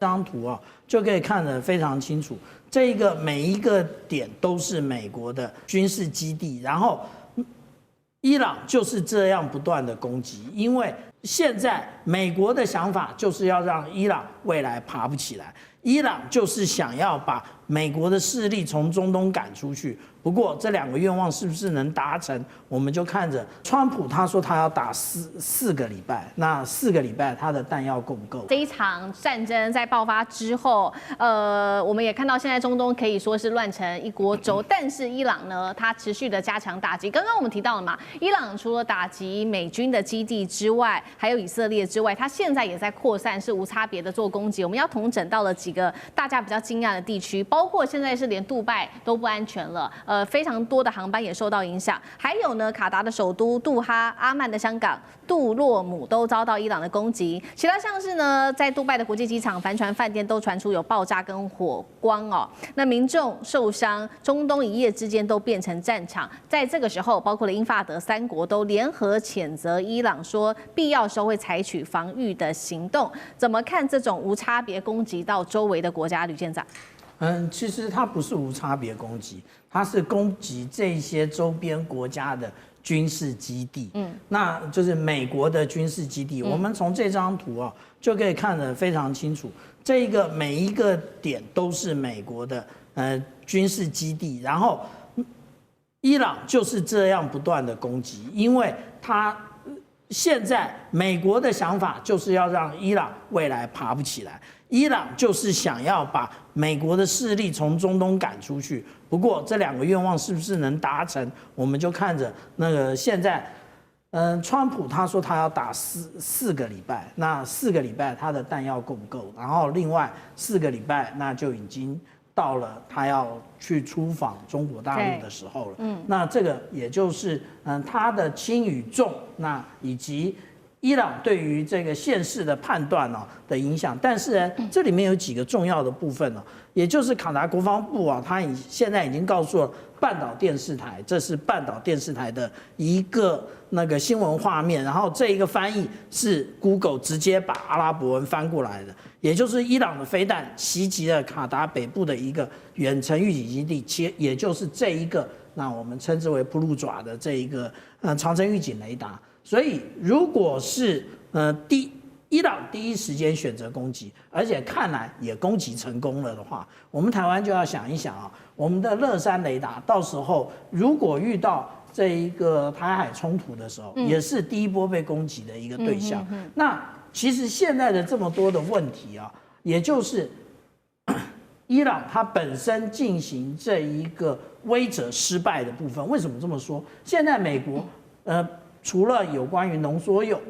这张图啊，就可以看得非常清楚。这个每一个点都是美国的军事基地，然后伊朗就是这样不断的攻击，因为现在美国的想法就是要让伊朗未来爬不起来，伊朗就是想要把美国的势力从中东赶出去。不过这两个愿望是不是能达成，我们就看着川普他说他要打四个礼拜，那4个礼拜他的弹药够不够？这一场战争在爆发之后，我们也看到现在中东可以说是乱成一锅粥，但是伊朗呢，它持续的加强打击。刚刚我们提到了嘛，伊朗除了打击美军的基地之外，还有以色列之外，它现在也在扩散，是无差别的做攻击。我们要统整到了几个大家比较惊讶的地区，包括现在是连杜拜都不安全了。非常多的航班也受到影响，还有呢，卡达的首都杜哈、阿曼的香港、杜洛姆都遭到伊朗的攻击。其他像是呢，在杜拜的国际机场、帆船饭店都传出有爆炸跟火光哦，那民众受伤，中东一夜之间都变成战场。在这个时候，包括了英法德3国都联合谴责伊朗，说必要时候会采取防御的行动。怎么看这种无差别攻击到周围的国家，吕舰长？其实它不是无差别攻击，它是攻击这些周边国家的军事基地。那就是美国的军事基地。我们从这张图啊就可以看得非常清楚，这个每一个点都是美国的军事基地，然后伊朗就是这样不断的攻击，因为它现在美国的想法就是要让伊朗未来爬不起来。伊朗就是想要把美国的势力从中东赶出去，不过这两个愿望是不是能达成，我们就看着那个现在，川普他说他要打四个礼拜，那4个礼拜他的弹药够不够？然后另外4个礼拜那就已经到了他要去出访中国大陆的时候了。那这个也就是他的轻与重，那以及伊朗对于这个现世的判断的影响，但是呢，这里面有几个重要的部分也就是卡达国防部他现在已经告诉了半岛电视台，这是半岛电视台的一个那个新闻画面，然后这一个翻译是 Google 直接把阿拉伯文翻过来的，也就是伊朗的飞弹袭击了卡达北部的一个远程预警基地，也就是这一个那我们称之为普鲁爪的这一个长程预警雷达。所以，如果是伊朗第一时间选择攻击，而且看来也攻击成功了的话，我们台湾就要想一想我们的乐山雷达到时候如果遇到这一个台海冲突的时候，也是第一波被攻击的一个对象。那其实现在的这么多的问题也就是伊朗它本身进行这一个威慑失败的部分。为什么这么说？现在美国除了有关于浓缩铀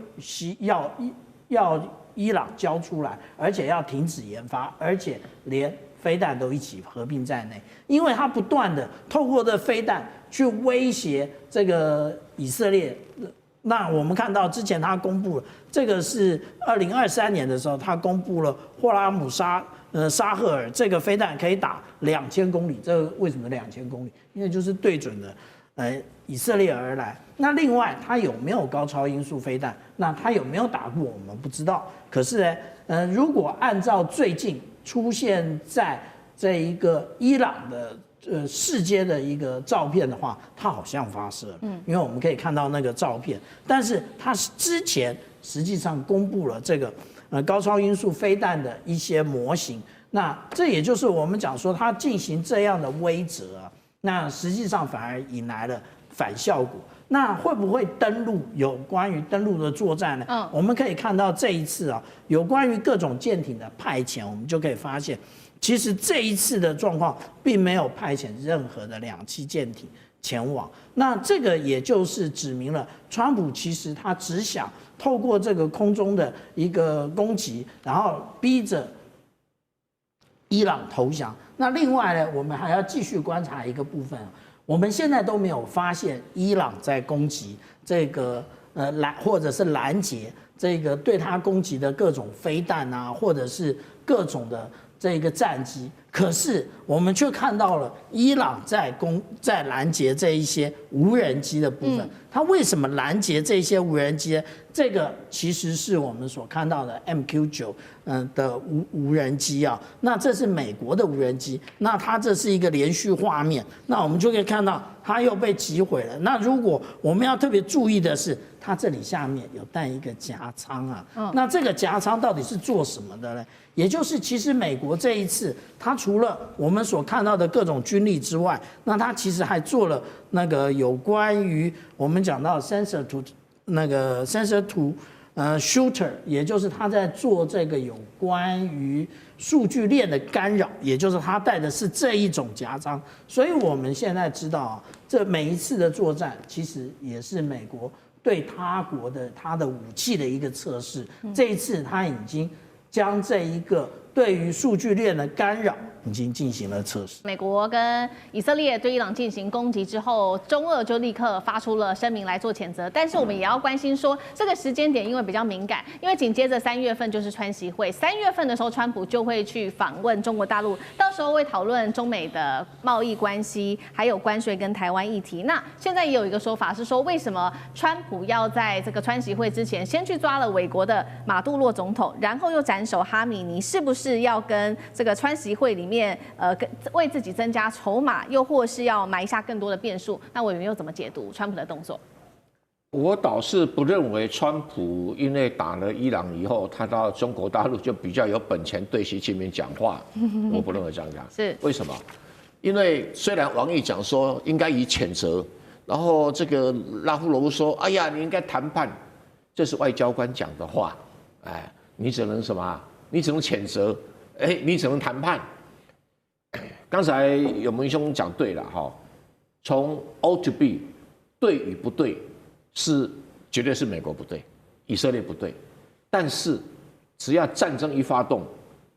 要伊朗交出来，而且要停止研发，而且连飞弹都一起合并在内，因为它不断的透过这飞弹去威胁这个以色列。那我们看到之前他公布了，这个是2023年的时候，他公布了霍拉姆沙赫尔这个飞弹可以打2000公里。这个为什么2000公里？因为就是对准了以色列而来。那另外，它有没有高超音速飞弹？那它有没有打过？我们不知道。可是呢，如果按照最近出现在这一个伊朗的世界的一个照片的话，它好像发射了。因为我们可以看到那个照片，但是它之前实际上公布了这个高超音速飞弹的一些模型。那这也就是我们讲说，它进行这样的威慑那实际上反而引来了反效果。那会不会登陆？有关于登陆的作战呢？我们可以看到这一次有关于各种舰艇的派遣，我们就可以发现，其实这一次的状况并没有派遣任何的2栖舰艇前往。那这个也就是指明了，川普其实他只想透过这个空中的一个攻击，然后逼着伊朗投降。那另外呢，我们还要继续观察一个部分，我们现在都没有发现伊朗在攻击这个或者是拦截这个对他攻击的各种飞弹或者是各种的这个战机。可是我们却看到了伊朗在拦截这一些无人机的部分，它为什么拦截这些无人机呢？这个其实是我们所看到的 MQ9的无人机啊，那这是美国的无人机，那它这是一个连续画面，那我们就可以看到它又被击毁了。那如果我们要特别注意的是，它这里下面有带一个夹舱啊，那这个夹舱到底是做什么的呢？也就是其实美国这一次，它除了我们所看到的各种军力之外，那它其实还做了那个有关于我们讲到 sensor to shooter， 也就是他在做这个有关于数据链的干扰，也就是他带的是这一种夹舱。所以我们现在知道啊，这每一次的作战其实也是美国对他国的他的武器的一个测试。这一次他已经将这一个对于数据链的干扰已经进行了测试。美国跟以色列对伊朗进行攻击之后，中俄就立刻发出了声明来做谴责。但是我们也要关心说，这个时间点因为比较敏感，因为紧接着3月份就是川习会，3月份的时候，川普就会去访问中国大陆，到时候会讨论中美的贸易关系，还有关税跟台湾议题。那现在也有一个说法是说，为什么川普要在这个川习会之前先去抓了美国的马杜罗总统，然后又斩首哈米尼，是不是要跟这个川习会里面为自己增加筹码，又或是要埋下更多的变数？那委员又怎么解读川普的动作？我倒是不认为川普因为打了伊朗以后，他到中国大陆就比较有本钱对习近平讲话。我不认为这样讲。是为什么？因为虽然王毅讲说应该以谴责，然后这个拉夫罗夫说：“哎呀，你应该谈判。”这是外交官讲的话。哎，你只能什么？你只能谴责。哎，你只能谈判。刚才有文兄讲对了哈，从 O to B， 对与不对绝对是美国不对，以色列不对，但是只要战争一发动，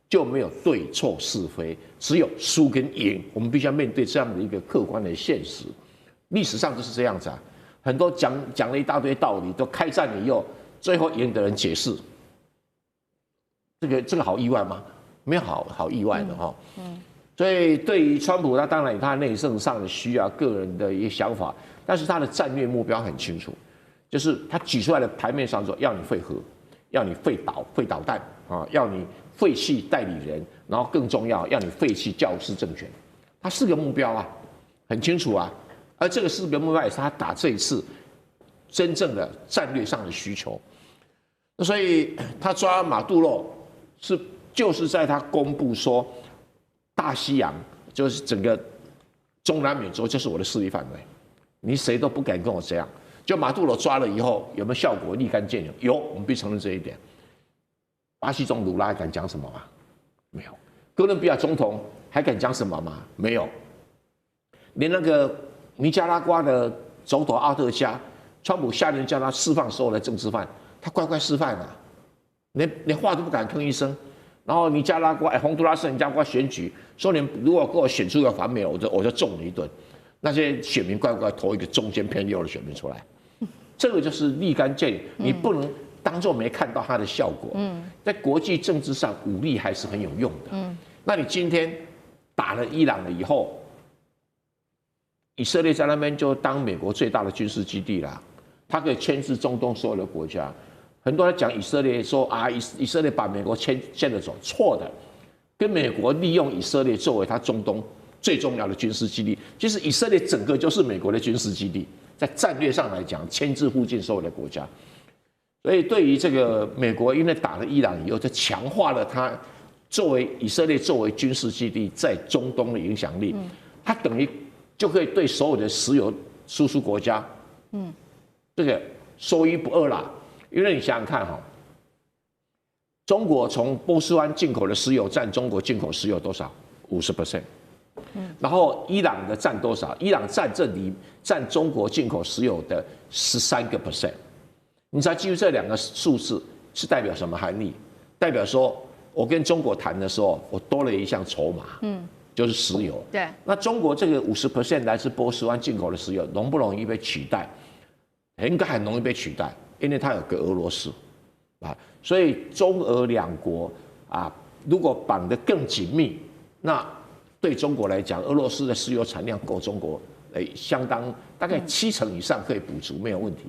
就没有对错是非，只有输跟赢，我们必须要面对这样的一个客观的现实。历史上就是这样子啊，很多讲了一大堆道理，都开战了以后，最后赢的人解释，这个好意外吗？没有好意外的哈。所以对于川普，他当然有他内政上的需要、个人的一些想法，但是他的战略目标很清楚，就是他举出来的台面上说要你废核，要你废导弹啊，要你废弃代理人，然后更重要，要你废弃教师政权。他4个目标啊，很清楚啊。而这个4个目标也是他打这一次真正的战略上的需求。所以他抓马杜罗就是在他公布说大西洋就是整个中南美洲就是我的势力范围，你谁都不敢跟我这样。就马杜罗抓了以后有没有效果？立竿见影，有，我们必须承认这一点。巴西总统卢拉敢讲什么吗？没有。哥伦比亚总统还敢讲什么吗？没有。连那个尼加拉瓜的总统阿特加，川普下令叫他释放所有的政治犯，他乖乖释放啊，连话都不敢吭一声。然后尼加拉瓜，洪都拉斯尼加拉瓜选举，说你如果给我选出个反美，我就揍你一顿。那些选民乖乖投一个中间偏右的选民出来，这个就是立竿见影，你不能当作没看到它的效果。在国际政治上，武力还是很有用的。那你今天打了伊朗了以后，以色列在那边就当美国最大的军事基地啦，它可以牵制中东所有的国家。很多人讲以色列说啊，以色列把美国牵着走，错的。跟美国利用以色列作为它中东最重要的军事基地，其实以色列整个就是美国的军事基地，在战略上来讲，牵制附近所有的国家。所以对于这个美国，因为打了伊朗以后，就强化了它作为以色列作为军事基地在中东的影响力。它等于就可以对所有的石油输出国家，这个说一不二啦。因为你想想看哈，中国从波斯湾进口的石油占中国进口石油多少？50%。然后伊朗的占多少？伊朗占中国进口石油的13%。你知道基于这2个数字是代表什么含义？代表说我跟中国谈的时候，我多了一项筹码，就是石油。对。那中国这个50%来自波斯湾进口的石油，容不容易被取代？应该很容易被取代。因为它有个俄罗斯，所以中俄2国啊，如果绑得更紧密，那对中国来讲，俄罗斯的石油产量够中国相当大概70%以上可以补足，没有问题。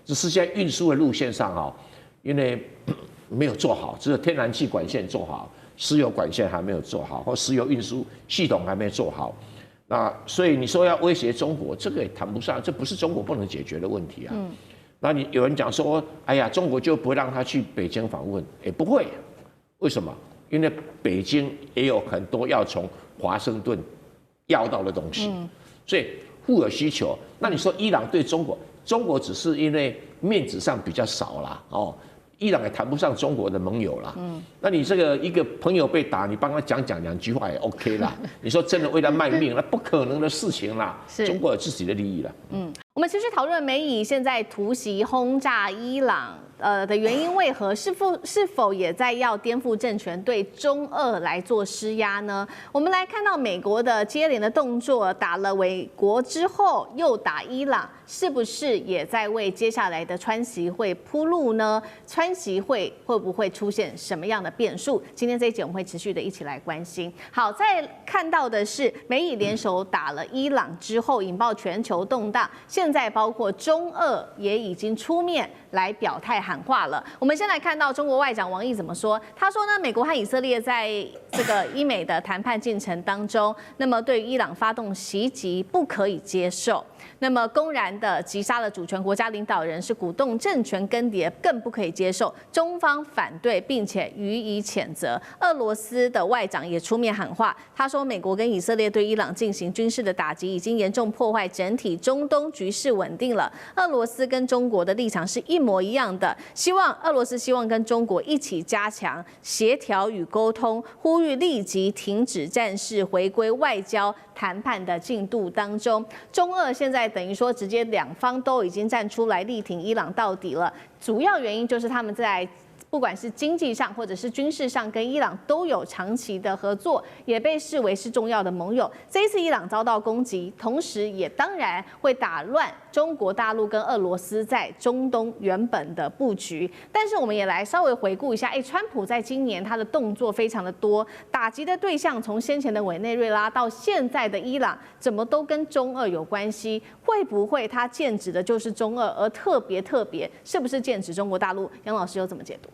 只是在运输的路线上哈，因为没有做好，只有天然气管线做好，石油管线还没有做好，或石油运输系统还没做好。那所以你说要威胁中国，这个也谈不上，这不是中国不能解决的问题啊。那你有人讲说，哎呀，中国就不会让他去北京访问，不会，为什么？因为北京也有很多要从华盛顿要到的东西，所以互有需求。那你说伊朗对中国只是因为面子上比较少啦，伊朗也谈不上中国的盟友啦。那你这个一个朋友被打，你帮他讲2句话也 OK 啦。你说真的为他卖命，那不可能的事情啦。中国有自己的利益啦。我们持续讨论美以现在突袭轰炸伊朗的原因为何？是否也在要颠覆政权，对中俄来做施压呢？我们来看到美国的接连的动作，打了美国之后又打伊朗，是不是也在为接下来的川习会铺路呢？川习会会不会出现什么样的变数？今天这一集我们会持续的一起来关心。好，再看到的是美以联手打了伊朗之后，引爆全球动荡。现在包括中俄也已经出面来表态喊话了。我们先来看到中国外长王毅怎么说。他说呢，美国和以色列在这个伊美的谈判进程当中，那么对伊朗发动袭击不可以接受。那么公然的击杀了主权国家领导人，是鼓动政权更迭，更不可以接受。中方反对并且予以谴责。俄罗斯的外长也出面喊话，他说美国跟以色列对伊朗进行军事的打击，已经严重破坏整体中东局势稳定了。俄罗斯跟中国的立场是一模一样的，俄罗斯希望跟中国一起加强协调与沟通，呼吁立即停止战事，回归外交谈判的进度当中。中俄现在等于说直接两方都已经站出来力挺伊朗到底了，主要原因就是他们在不管是经济上或者是军事上，跟伊朗都有长期的合作，也被视为是重要的盟友。这一次伊朗遭到攻击，同时也当然会打乱中国大陆跟俄罗斯在中东原本的布局。但是我们也来稍微回顾一下，川普在今年他的动作非常的多，打击的对象从先前的委内瑞拉到现在的伊朗，怎么都跟中俄有关系？会不会他剑指的就是中俄，而特别是不是剑指中国大陆？杨老师有怎么解读？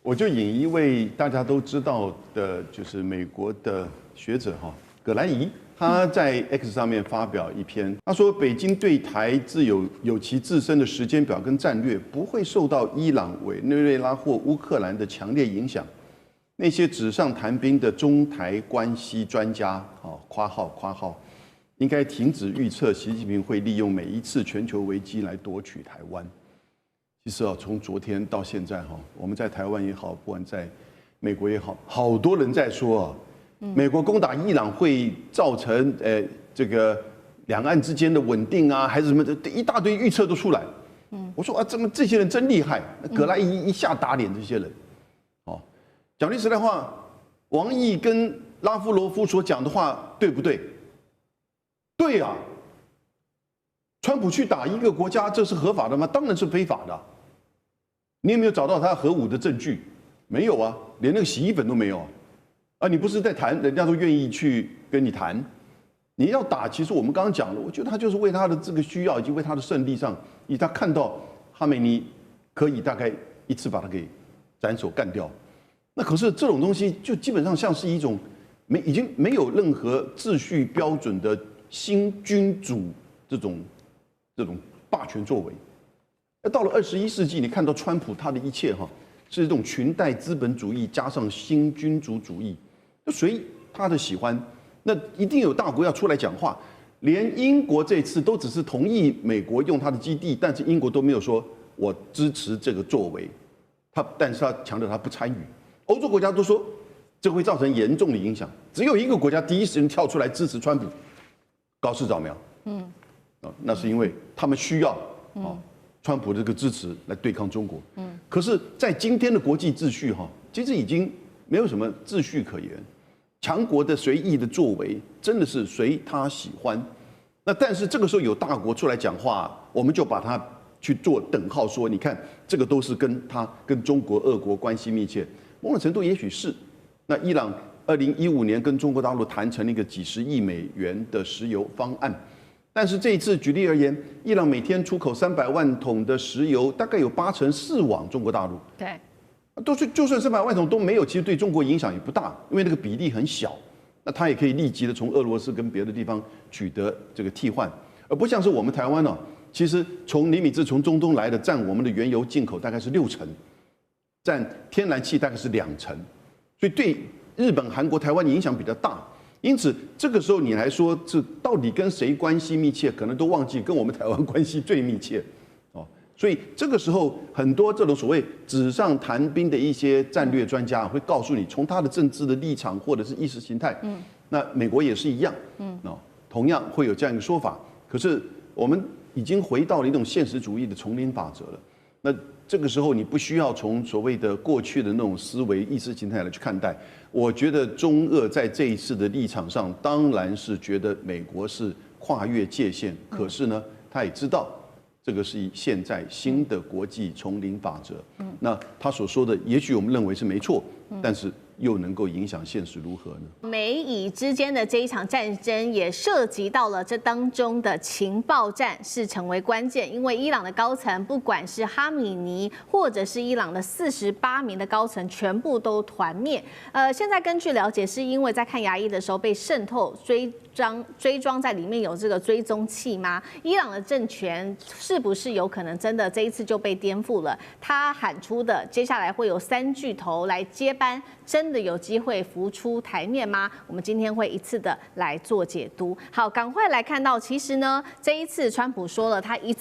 我就引一位大家都知道的，就是美国的学者葛兰仪，他在 X 上面发表一篇，他说北京对台自有其自身的时间表跟战略，不会受到伊朗、委内瑞拉或乌克兰的强烈影响。那些纸上谈兵的中台关系专家，括号，应该停止预测习近平会利用每一次全球危机来夺取台湾。其实从昨天到现在我们在台湾也好，不管在美国也好，好多人在说美国攻打伊朗会造成这个两岸之间的稳定啊，还是什么的，一大堆预测都出来。我说这些人真厉害，葛莱伊一下打脸这些人。讲句实在话，王毅跟拉夫罗夫所讲的话对不对？对啊。川普去打一个国家，这是合法的吗？当然是非法的。你有没有找到他核武的证据？没有啊，连那个洗衣粉都没有啊！你不是在谈，人家都愿意去跟你谈。你要打，其实我们刚刚讲了，我觉得他就是为他的这个需要，以及为他的胜利上，以他看到哈梅尼可以大概一次把他给斩首干掉。那可是这种东西就基本上像是一种已经没有任何秩序标准的新君主这种霸权作为。那到了21世纪，你看到川普他的一切是这种裙带资本主义加上新君主主义，就随他的喜欢。那一定有大国要出来讲话，连英国这次都只是同意美国用他的基地，但是英国都没有说我支持这个作为，但是他强调他不参与。欧洲国家都说这会造成严重的影响，只有一个国家第一时间跳出来支持川普，高市早苗。那是因为他们需要川普这个支持来对抗中国。可是，在今天的国际秩序其实已经没有什么秩序可言，强国的随意的作为真的是随他喜欢。那但是这个时候有大国出来讲话，我们就把它去做等号，说你看这个都是跟中国、俄国关系密切，某种程度也许是。那伊朗2015年跟中国大陆谈成了一个几十亿美元的石油方案。但是这一次，举例而言，伊朗每天出口300万桶的石油，大概有80%是往中国大陆。对，就算300万桶都没有，其实对中国影响也不大，因为那个比例很小。那它也可以立即的从俄罗斯跟别的地方取得这个替换，而不像是我们台湾其实从尼米兹从中东来的占我们的原油进口大概是60%，占天然气大概是2%，所以对日本、韩国、台湾影响比较大。因此，这个时候你来说，这到底跟谁关系密切，可能都忘记跟我们台湾关系最密切，所以这个时候，很多这种所谓纸上谈兵的一些战略专家会告诉你，从他的政治的立场或者是意识形态，那美国也是一样，同样会有这样一个说法。可是我们已经回到了一种现实主义的丛林法则了，那这个时候你不需要从所谓的过去的那种思维意识形态来去看待。我觉得中俄在这一次的立场上，当然是觉得美国是跨越界限，可是呢，他也知道这个是现在新的国际丛林法则。那他所说的，也许我们认为是没错，但是又能够影响现实如何呢？美以之间的这一场战争也涉及到了这当中的情报战是成为关键，因为伊朗的高层，不管是哈米尼或者是伊朗的48名的高层，全部都团灭。现在根据了解，是因为在看牙医的时候被渗透追踪在里面有这个追踪器吗？伊朗的政权是不是有可能真的这一次就被颠覆了？他喊出的接下来会有3巨头来接班，真的有机会浮出台面吗？我们今天会一次的来做解读。好，赶快来看到，其实呢，这一次川普说了，他一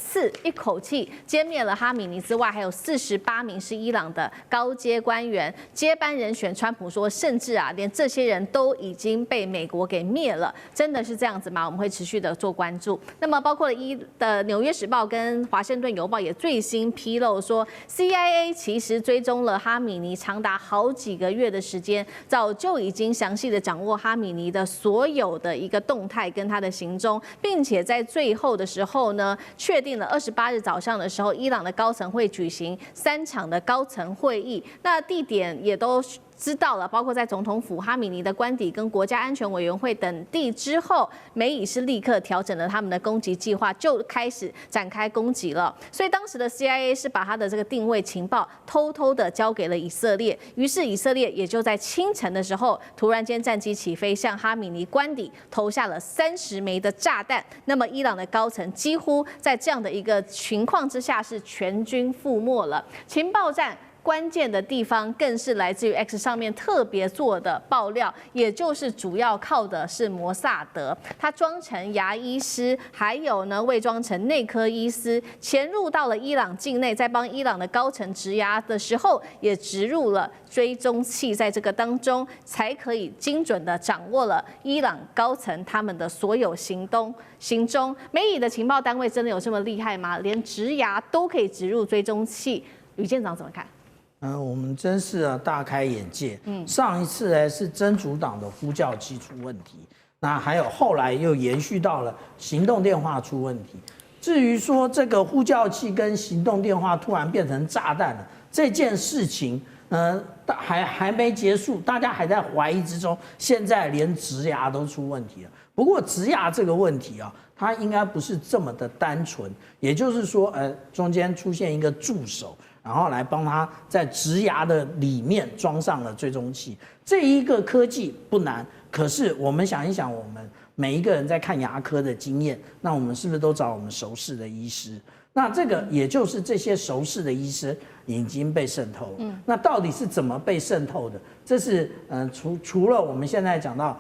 口气歼灭了哈米尼之外，还有48名是伊朗的高阶官员接班人选。川普说，甚至连这些人都已经被美国给灭了。真的是这样子吗？我们会持续的做关注。那么包括了《纽约时报》跟《华盛顿邮报》也最新披露说 ，CIA 其实追踪了哈米尼长达好几个月的时间，早就已经详细的掌握哈米尼的所有的一个动态跟他的行踪，并且在最后的时候呢，确定了28日早上的时候，伊朗的高层会举行3场的高层会议，那地点也都知道了，包括在总统府、哈米尼的官邸跟国家安全委员会等地之后，美以是立刻调整了他们的攻击计划，就开始展开攻击了。所以当时的 CIA 是把他的这个定位情报偷偷的交给了以色列，于是以色列也就在清晨的时候，突然间战机起飞，向哈米尼官邸投下了30枚的炸弹。那么伊朗的高层几乎在这样的一个情况之下是全军覆没了。情报战关键的地方更是来自于 X 上面特别做的爆料，也就是主要靠的是摩萨德，他装成牙医师，还有呢伪装成内科医师，潜入到了伊朗境内，在帮伊朗的高层植牙的时候，也植入了追踪器在这个当中，才可以精准的掌握了伊朗高层他们的所有行踪。美以的情报单位真的有这么厉害吗？连植牙都可以植入追踪器？吕舰长怎么看？我们真是大开眼界。上一次呢是真主党的呼叫器出问题，那还有后来又延续到了行动电话出问题。至于说这个呼叫器跟行动电话突然变成炸弹了这件事情，还没结束，大家还在怀疑之中。现在连植牙都出问题了。不过植牙这个问题它应该不是这么的单纯，也就是说，中间出现一个助手。然后来帮他在植牙的里面装上了追踪器，这一个科技不难，可是我们想一想，我们每一个人在看牙科的经验，那我们是不是都找我们熟识的医师？那这个也就是这些熟识的医师已经被渗透了。那到底是怎么被渗透的？这是除了我们现在讲到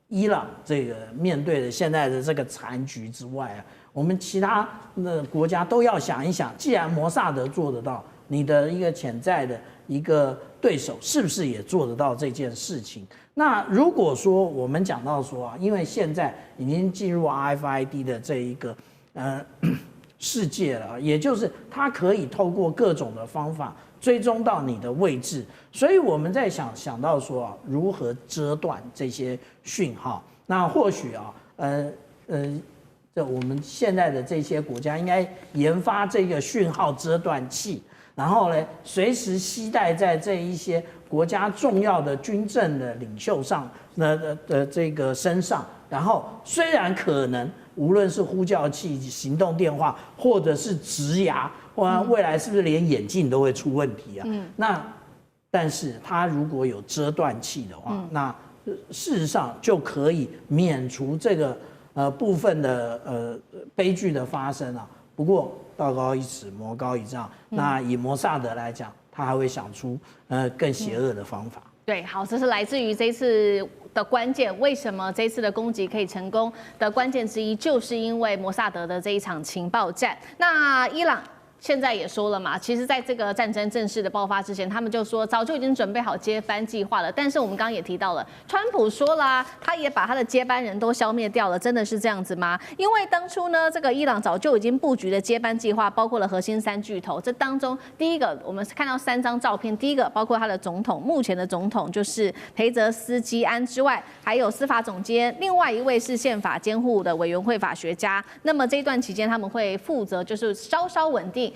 伊朗这个面对的现在的这个残局之外我们其他的国家都要想一想，既然摩萨德做得到，你的一个潜在的一个对手是不是也做得到这件事情？那如果说我们讲到说因为现在已经进入 RFID 的这一个世界了，也就是它可以透过各种的方法追踪到你的位置，所以我们在想到说如何遮断这些讯号。那或许我们现在的这些国家应该研发这个讯号遮断器。然后呢，随时携带在这一些国家重要的军政的领袖上的这个身上，然后虽然可能无论是呼叫器、行动电话，或者是植牙，或未来是不是连眼镜都会出问题啊？但是它如果有遮断器的话，那事实上就可以免除这个部分的悲剧的发生啊。不过道高一尺，魔高一丈。那以摩萨德来讲，他还会想出更邪恶的方法。对，好，这是来自于这一次的关键。为什么这一次的攻击可以成功的关键之一，就是因为摩萨德的这一场情报战。那伊朗现在也说了嘛，其实在这个战争正式的爆发之前，他们就说早就已经准备好接班计划了。但是我们刚刚也提到了，川普说啦，他也把他的接班人都消灭掉了，真的是这样子吗？因为当初呢，这个伊朗早就已经布局的接班计划，包括了核心3巨头。这当中，第一个我们看到3张照片，第一个包括他的总统，目前的总统就是裴泽斯基安之外，还有司法总监，另外一位是宪法监护的委员会法学家。那么这一段期间，他们会负责就是稍稍稳定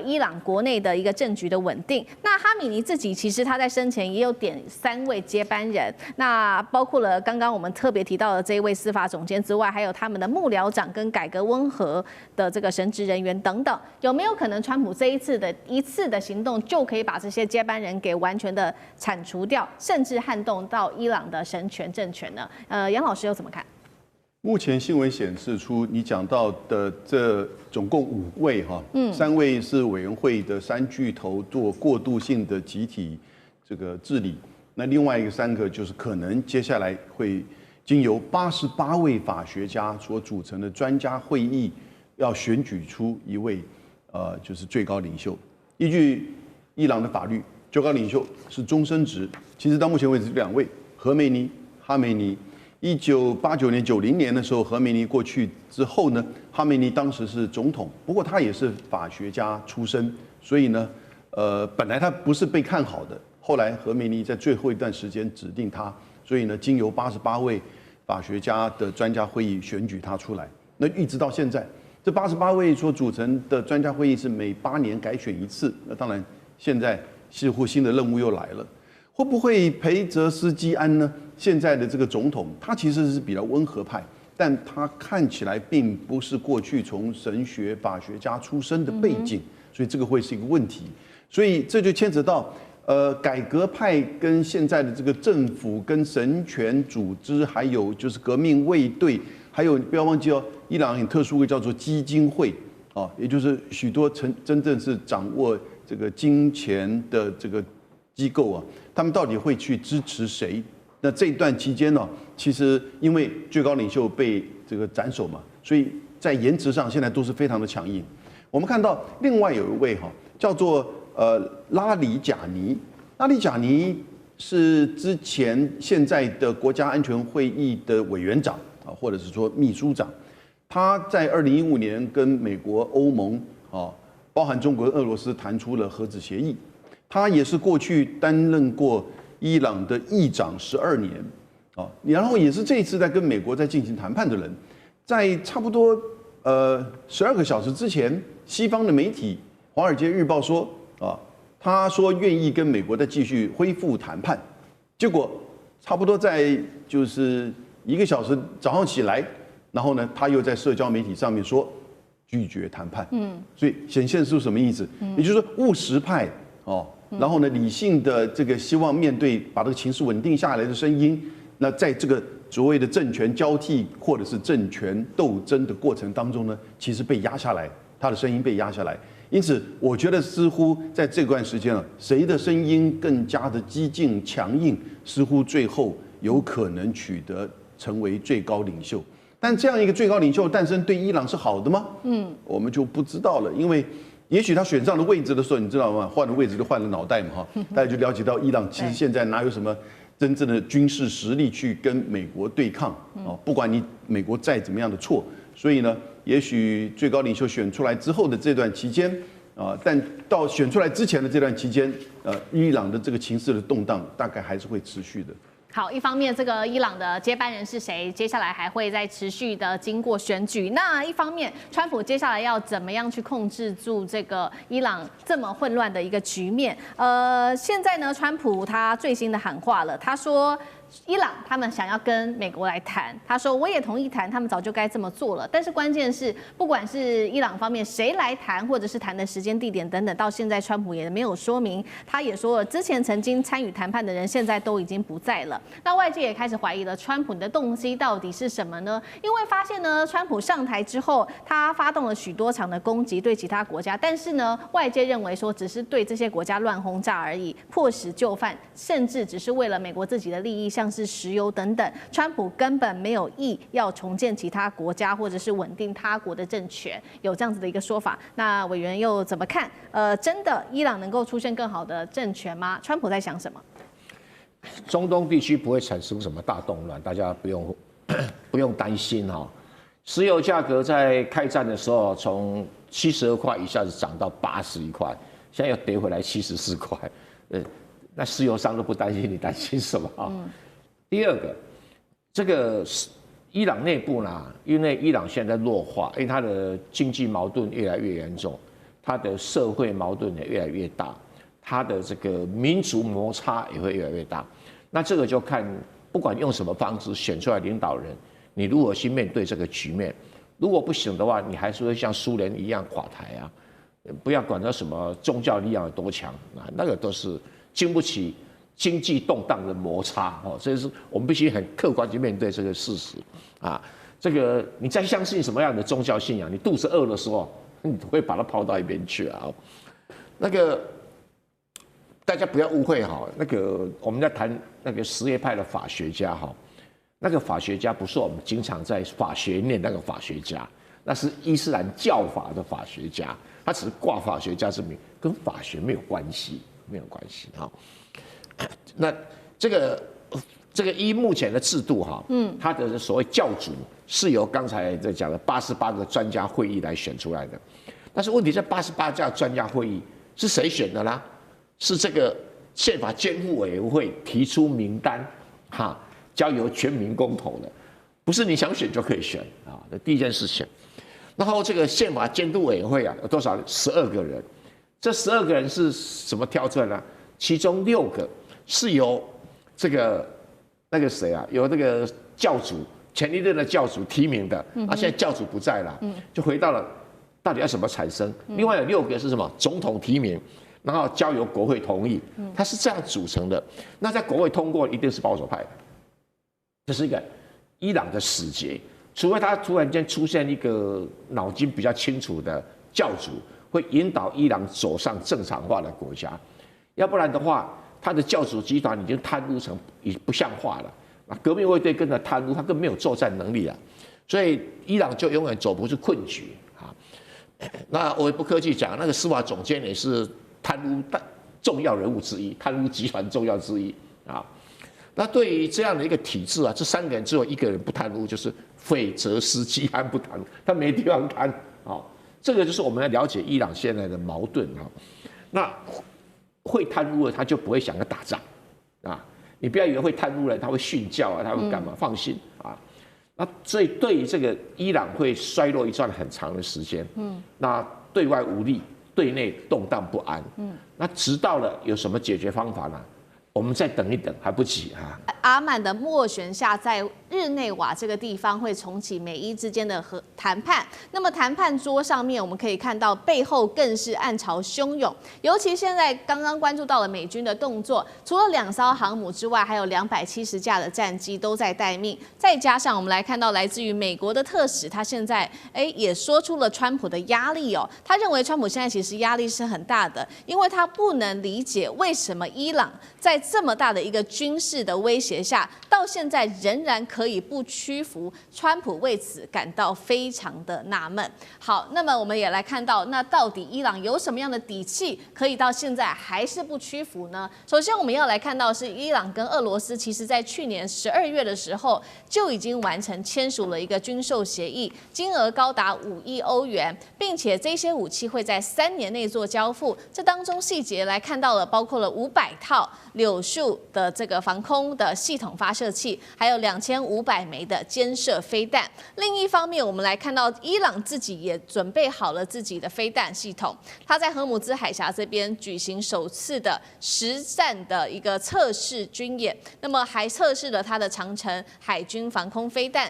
伊朗国内的一个政局的稳定。那哈米尼自己其实他在生前也有点3位接班人，那包括了刚刚我们特别提到的这一位司法总监之外，还有他们的幕僚长跟改革温和的这个神职人员等等。有没有可能川普这一次的行动就可以把这些接班人给完全的铲除掉，甚至撼动到伊朗的神权政权呢？杨老师又怎么看？目前新闻显示出你讲到的这总共5位3位是委员会的3巨头做过渡性的集体这个治理，那另外一个3个就是可能接下来会经由88位法学家所组成的专家会议，要选举出一位就是最高领袖。依据伊朗的法律，最高领袖是终身职，其实到目前为止2位，哈梅尼。1989年、90年的时候，哈梅尼过去之后呢，哈梅尼当时是总统，不过他也是法学家出身，所以呢，本来他不是被看好的，后来哈梅尼在最后一段时间指定他，所以呢，经由88位法学家的专家会议选举他出来。那一直到现在，这88位所组成的专家会议是每8年改选一次。那当然，现在似乎新的任务又来了。会不会裴泽斯基安呢？现在的这个总统，他其实是比较温和派，但他看起来并不是过去从神学法学家出身的背景，所以这个会是一个问题。所以这就牵扯到改革派跟现在的这个政府跟神权组织，还有就是革命卫队，还有不要忘记哦，伊朗很特殊的叫做基金会啊，也就是许多真正是掌握这个金钱的这个机构啊，他们到底会去支持谁？那这一段期间呢，其实因为最高领袖被这个斩首嘛，所以在言辞上现在都是非常的强硬。我们看到另外有一位叫做拉里贾尼，拉里贾尼是之前现在的国家安全会议的委员长啊，或者是说秘书长。他在2015年跟美国、欧盟啊，包含中国、俄罗斯谈出了核子协议。他也是过去担任过伊朗的议长12年，啊，然后也是这一次在跟美国在进行谈判的人，在差不多12个小时之前，西方的媒体《华尔街日报》说啊，他说愿意跟美国再继续恢复谈判，结果差不多在就是1个小时早上起来，然后呢，他又在社交媒体上面说拒绝谈判，所以显现出什么意思？也就是说务实派然后呢，理性的这个希望面对把这个情势稳定下来的声音，那在这个所谓的政权交替或者是政权斗争的过程当中呢，其实被压下来，他的声音被压下来。因此，我觉得似乎在这段时间谁的声音更加的激进强硬，似乎最后有可能取得成为最高领袖。但这样一个最高领袖诞生，对伊朗是好的吗？我们就不知道了，因为也许他选上了位置的时候，你知道吗？换了位置就换了脑袋嘛，大家就了解到伊朗其实现在哪有什么真正的军事实力去跟美国对抗不管你美国再怎么样的错，所以呢，也许最高领袖选出来之后的这段期间但到选出来之前的这段期间，伊朗的这个情势的动荡大概还是会持续的。好，一方面这个伊朗的接班人是谁，接下来还会再持续的经过选举。那一方面，川普接下来要怎么样去控制住这个伊朗这么混乱的一个局面？现在呢，川普他最新的喊话了，他说，伊朗他们想要跟美国来谈，他说我也同意谈，他们早就该这么做了。但是关键是，不管是伊朗方面谁来谈，或者是谈的时间、地点等等，到现在川普也没有说明。他也说了，之前曾经参与谈判的人，现在都已经不在了。那外界也开始怀疑了，川普的动机到底是什么呢？因为发现呢，川普上台之后，他发动了许多场的攻击对其他国家，但是呢，外界认为说只是对这些国家乱轰炸而已，迫使就范，甚至只是为了美国自己的利益。像是石油等等，川普根本没有意要重建其他国家或者是稳定他国的政权，有这样子的一个说法。那委员又怎么看？真的伊朗能够出现更好的政权吗？川普在想什么？中东地区不会产生什么大动乱，大家不用担心哈。石油价格在开战的时候从72块一下子涨到81块，现在又跌回来74块，那石油商都不担心，你担心什么啊？第二个，这个伊朗内部呢，因为伊朗现在弱化，因为它的经济矛盾越来越严重，它的社会矛盾也越来越大，它的这个民族摩擦也会越来越大。那这个就看不管用什么方式选出来领导人，你如何去面对这个局面。如果不行的话，你还是会像苏联一样垮台啊！不要管它什么宗教力量有多强啊，那个都是经不起经济动荡的摩擦哦，所以是我们必须很客观去面对这个事实啊。这个你再相信什么样的宗教信仰，你肚子饿的时候，你会把它抛到一边去啊。那个大家不要误会哈，那个我们在谈那个什叶派的法学家哈，那个法学家不是我们经常在法学念那个法学家，那是伊斯兰教法的法学家，他只是挂法学家之名，跟法学没有关系，没有关系哈。那这个依目前的制度哈，它的所谓教主是由刚才在讲的88个专家会议来选出来的。但是问题在88家专家会议是谁选的呢？是这个宪法监护委员会提出名单，哈，交由全民公投的，不是你想选就可以选啊。这第一件事情。然后这个宪法监督委员会啊，有多少？12个人。这12个人是怎么挑出来呢？其中6个是由这个那个谁啊，由那个教主前一任的教主提名的，现在教主不在了，就回到了到底要怎么产生？另外有6个是什么？总统提名，然后交由国会同意，它是这样组成的。那在国会通过一定是保守派的，这是一个伊朗的死结。除非他突然间出现一个脑筋比较清楚的教主，会引导伊朗走上正常化的国家。要不然的话，他的教主集团已经贪污成已不像话了。啊，革命卫队跟着贪污，他更没有作战能力啊，所以伊朗就永远走不出困局啊。那我也不客气讲，那个司法总监也是贪污重要人物之一，贪污集团重要之一啊。那对于这样的一个体制啊，这3个人只有1个人不贪污，就是斐泽斯基安不贪污，他没地方贪啊。这个就是我们要了解伊朗现在的矛盾啊。那会贪污的他就不会想要打仗啊！你不要以为会贪污的他会训教啊，他会干嘛？放心啊！那所以对于这个伊朗会衰落一段很长的时间，那对外无力，对内动荡不安，那直到了有什么解决方法呢？我们再等一等，还不急啊！阿曼的斡旋下，在日内瓦这个地方会重启美伊之间的谈判。那么谈判桌上面，我们可以看到背后更是暗潮汹涌。尤其现在刚刚关注到了美军的动作，除了2艘航母之外，还有270架的战机都在待命。再加上我们来看到来自于美国的特使，他现在也说出了川普的压力哦。他认为川普现在其实压力是很大的，因为他不能理解为什么伊朗在这么大的一个军事的威胁下，到现在仍然可以不屈服？川普为此感到非常的纳闷。好，那么我们也来看到，那到底伊朗有什么样的底气，可以到现在还是不屈服呢？首先，我们要来看到是伊朗跟俄罗斯，其实在去年12月的时候就已经完成签署了一个军售协议，金额高达5亿欧元，并且这些武器会在3年内做交付。这当中细节来看到了，包括了500套柳树的这个防空的系统发射器，还有2500枚的肩射飞弹。另一方面，我们来看到伊朗自己也准备好了自己的飞弹系统，它在荷姆兹海峡这边举行首次的实战的一个测试军演，那么还测试了它的长程海军防空飞弹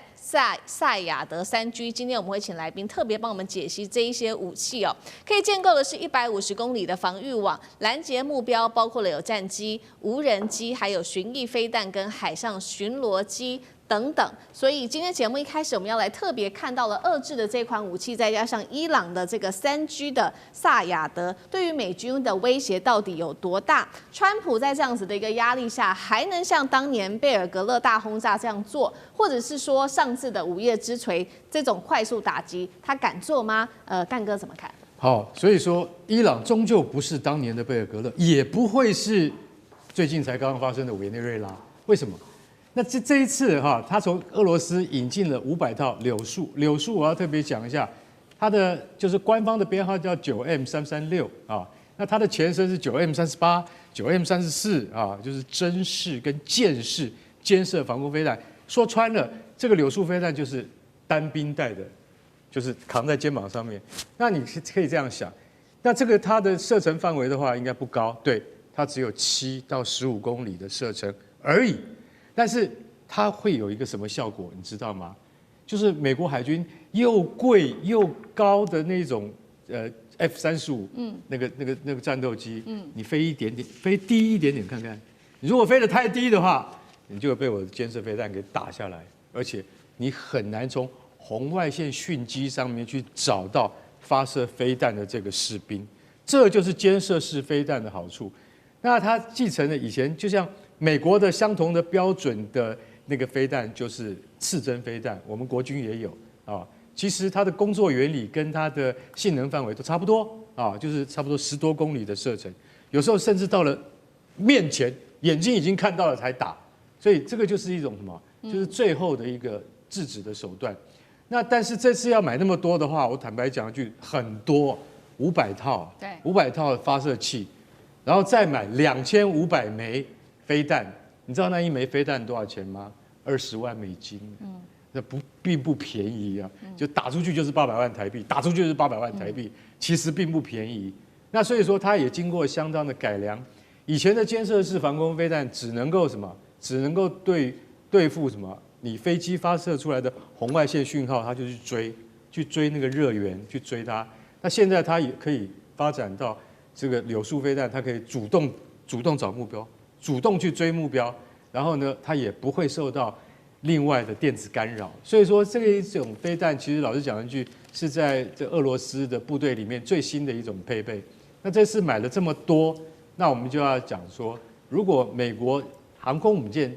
赛亚德3G。今天我们会请来宾特别帮我们解析这一些武器哦，可以建构的是150公里的防御网，拦截目标包括了有战机、无人机，还有巡弋飞弹跟海上巡逻机等等。所以今天节目一开始，我们要来特别看到了俄制的这款武器，再加上伊朗的这个3G 的萨亚德，对于美军的威胁到底有多大？川普在这样子的一个压力下，还能像当年贝尔格勒大轰炸这样做，或者是说上次的午夜之锤这种快速打击，他敢做吗？干哥怎么看？好，所以说伊朗终究不是当年的贝尔格勒，也不会是最近才刚刚发生的委内瑞拉。为什么？那这一次哈，他从俄罗斯引进了500套柳树。柳树我要特别讲一下，它的就是官方的编号叫9M336啊，那它的前身是9M38、9M34啊，就是针式跟箭式肩射防空飞弹。说穿了，这个柳树飞弹就是单兵带的，就是扛在肩膀上面。那你可以这样想，那这个它的射程范围的话，应该不高，对，它只有7到15公里的射程而已。但是它会有一个什么效果，你知道吗？就是美国海军又贵又高的那种F-35，那个战斗机，你飞一点点，飞低一点点看看，你如果飞得太低的话，你就会被我的肩射飞弹给打下来，而且你很难从红外线讯机上面去找到发射飞弹的这个士兵，这就是肩射式飞弹的好处。那它继承了以前就像美国的相同的标准的那个飞弹，就是刺针飞弹，我们国军也有啊。其实它的工作原理跟它的性能范围都差不多啊，就是差不多10多公里的射程，有时候甚至到了面前，眼睛已经看到了才打。所以这个就是一种什么？就是最后的一个制止的手段。那但是这次要买那么多的话，我坦白讲一句，很多500套，对，500套发射器，然后再买2500枚飞弹。你知道那一枚飞弹多少钱吗？20万美金。那并不便宜啊，就打出去就是800万台币，打出去就是800万台币，其实并不便宜。那所以说它也经过相当的改良。以前的肩射式防空飞弹只能够什么？只能够对付什么？你飞机发射出来的红外线讯号，它就去追那个热源，去追它。那现在它也可以发展到这个柳树飞弹，它可以主动找目标，主动去追目标，然后呢，它也不会受到另外的电子干扰。所以说，这一种飞弹，其实老实讲一句，是在这俄罗斯的部队里面最新的一种配备。那这次买了这么多，那我们就要讲说，如果美国航空母舰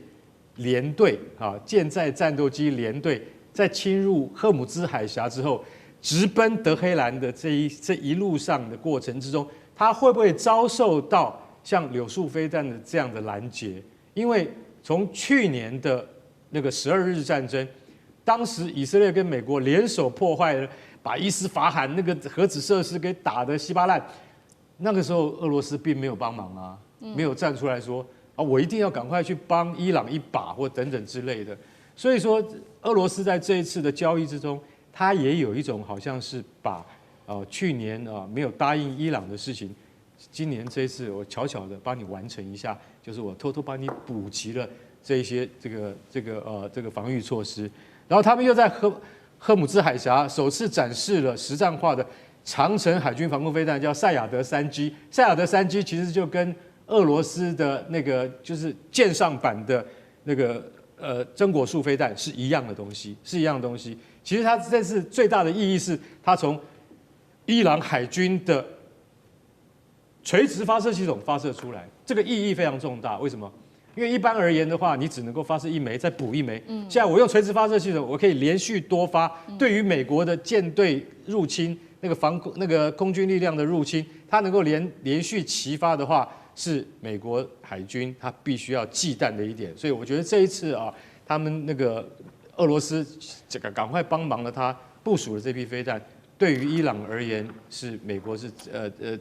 联队啊，舰载战斗机联队在侵入荷姆兹海峡之后，直奔德黑兰的这一路上的过程之中，它会不会遭受到像柳树飞弹的这样的拦截？因为从去年的那个12日战争，当时以色列跟美国联手破坏了，把伊斯法罕那个核子设施给打得稀巴烂。那个时候俄罗斯并没有帮忙啊，没有站出来说啊，我一定要赶快去帮伊朗一把或等等之类的。所以说，俄罗斯在这一次的交易之中，它也有一种好像是把去年没有答应伊朗的事情，今年这一次我悄悄的帮你完成一下，就是我偷偷帮你补齐了这一些这个防御措施。然后他们又在荷姆兹海峡首次展示了实战化的长程海军防空飞弹，叫赛亚德3G。赛亚德3G其实就跟俄罗斯的那个就是舰上版的那个榛果树飞弹是一样的东西，其实它这次最大的意义是，它从伊朗海军的垂直发射系统发射出来，这个意义非常重大。为什么？因为一般而言的话，你只能够发射1枚，再补1枚。现在我用垂直发射系统，我可以连续多发。对于美国的舰队入侵，那个空军力量的入侵，它能够连续齐发的话，是美国海军它必须要忌惮的一点。所以我觉得这一次啊，他们那个俄罗斯这个赶快帮忙了他部署了这批飞弹。对于伊朗而言，美国是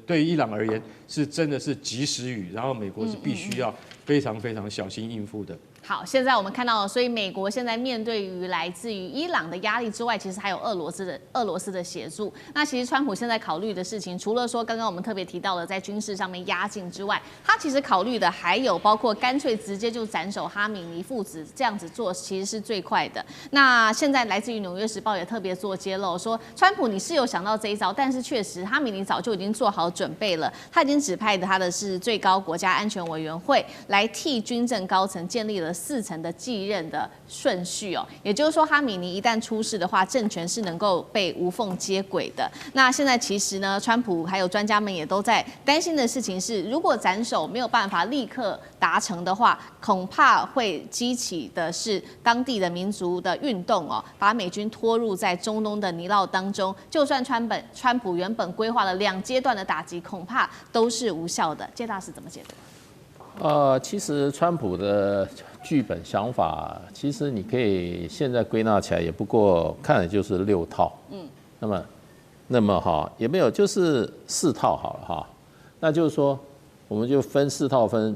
对于伊朗而言是真的是及时雨，然后美国是必须要非常非常小心应付的。好，现在我们看到了，所以美国现在面对于来自于伊朗的压力之外，其实还有俄罗斯的协助。那其实川普现在考虑的事情，除了说刚刚我们特别提到的在军事上面压境之外，他其实考虑的还有包括干脆直接就斩首哈米尼父子，这样子做其实是最快的。那现在来自于《纽约时报》也特别做揭露，说川普你是有想到这一招，但是确实哈米尼早就已经做好准备了，他已经指派他的是最高国家安全委员会来替军政高层建立了4层的继任的顺序哦，也就是说，哈米尼一旦出事的话，政权是能够被无缝接轨的。那现在其实呢，川普还有专家们也都在担心的事情是，如果斩首没有办法立刻达成的话，恐怕会激起的是当地的民族的运动哦，把美军拖入在中东的泥淖当中。就算川普原本规划了2阶段的打击，恐怕都是无效的。介大使怎么解读？其实川普的剧本想法，其实你可以现在归纳起来，也不过看的就是6套。那么哈也没有，就是4套好了哈。那就是说，我们就分4套，分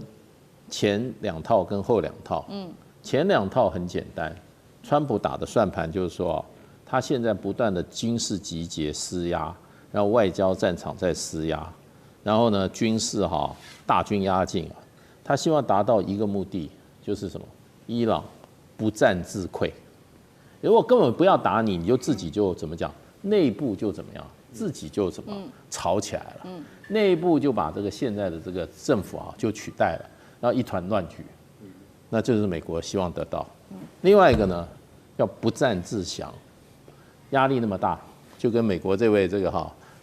前2套跟后2套。前2套很简单，川普打的算盘就是说，他现在不断的军事集结施压，然后外交战场在施压，然后呢军事大军压境啊。他希望达到一个目的，就是什么？伊朗不战自溃。如果根本不要打你，你就自己就怎么讲？内部就怎么样？自己就怎么吵起来了？内部就把这个现在的这个政府就取代了，然后一团乱局。那这是美国希望得到。另外一个呢，要不战自降，压力那么大，就跟美国这位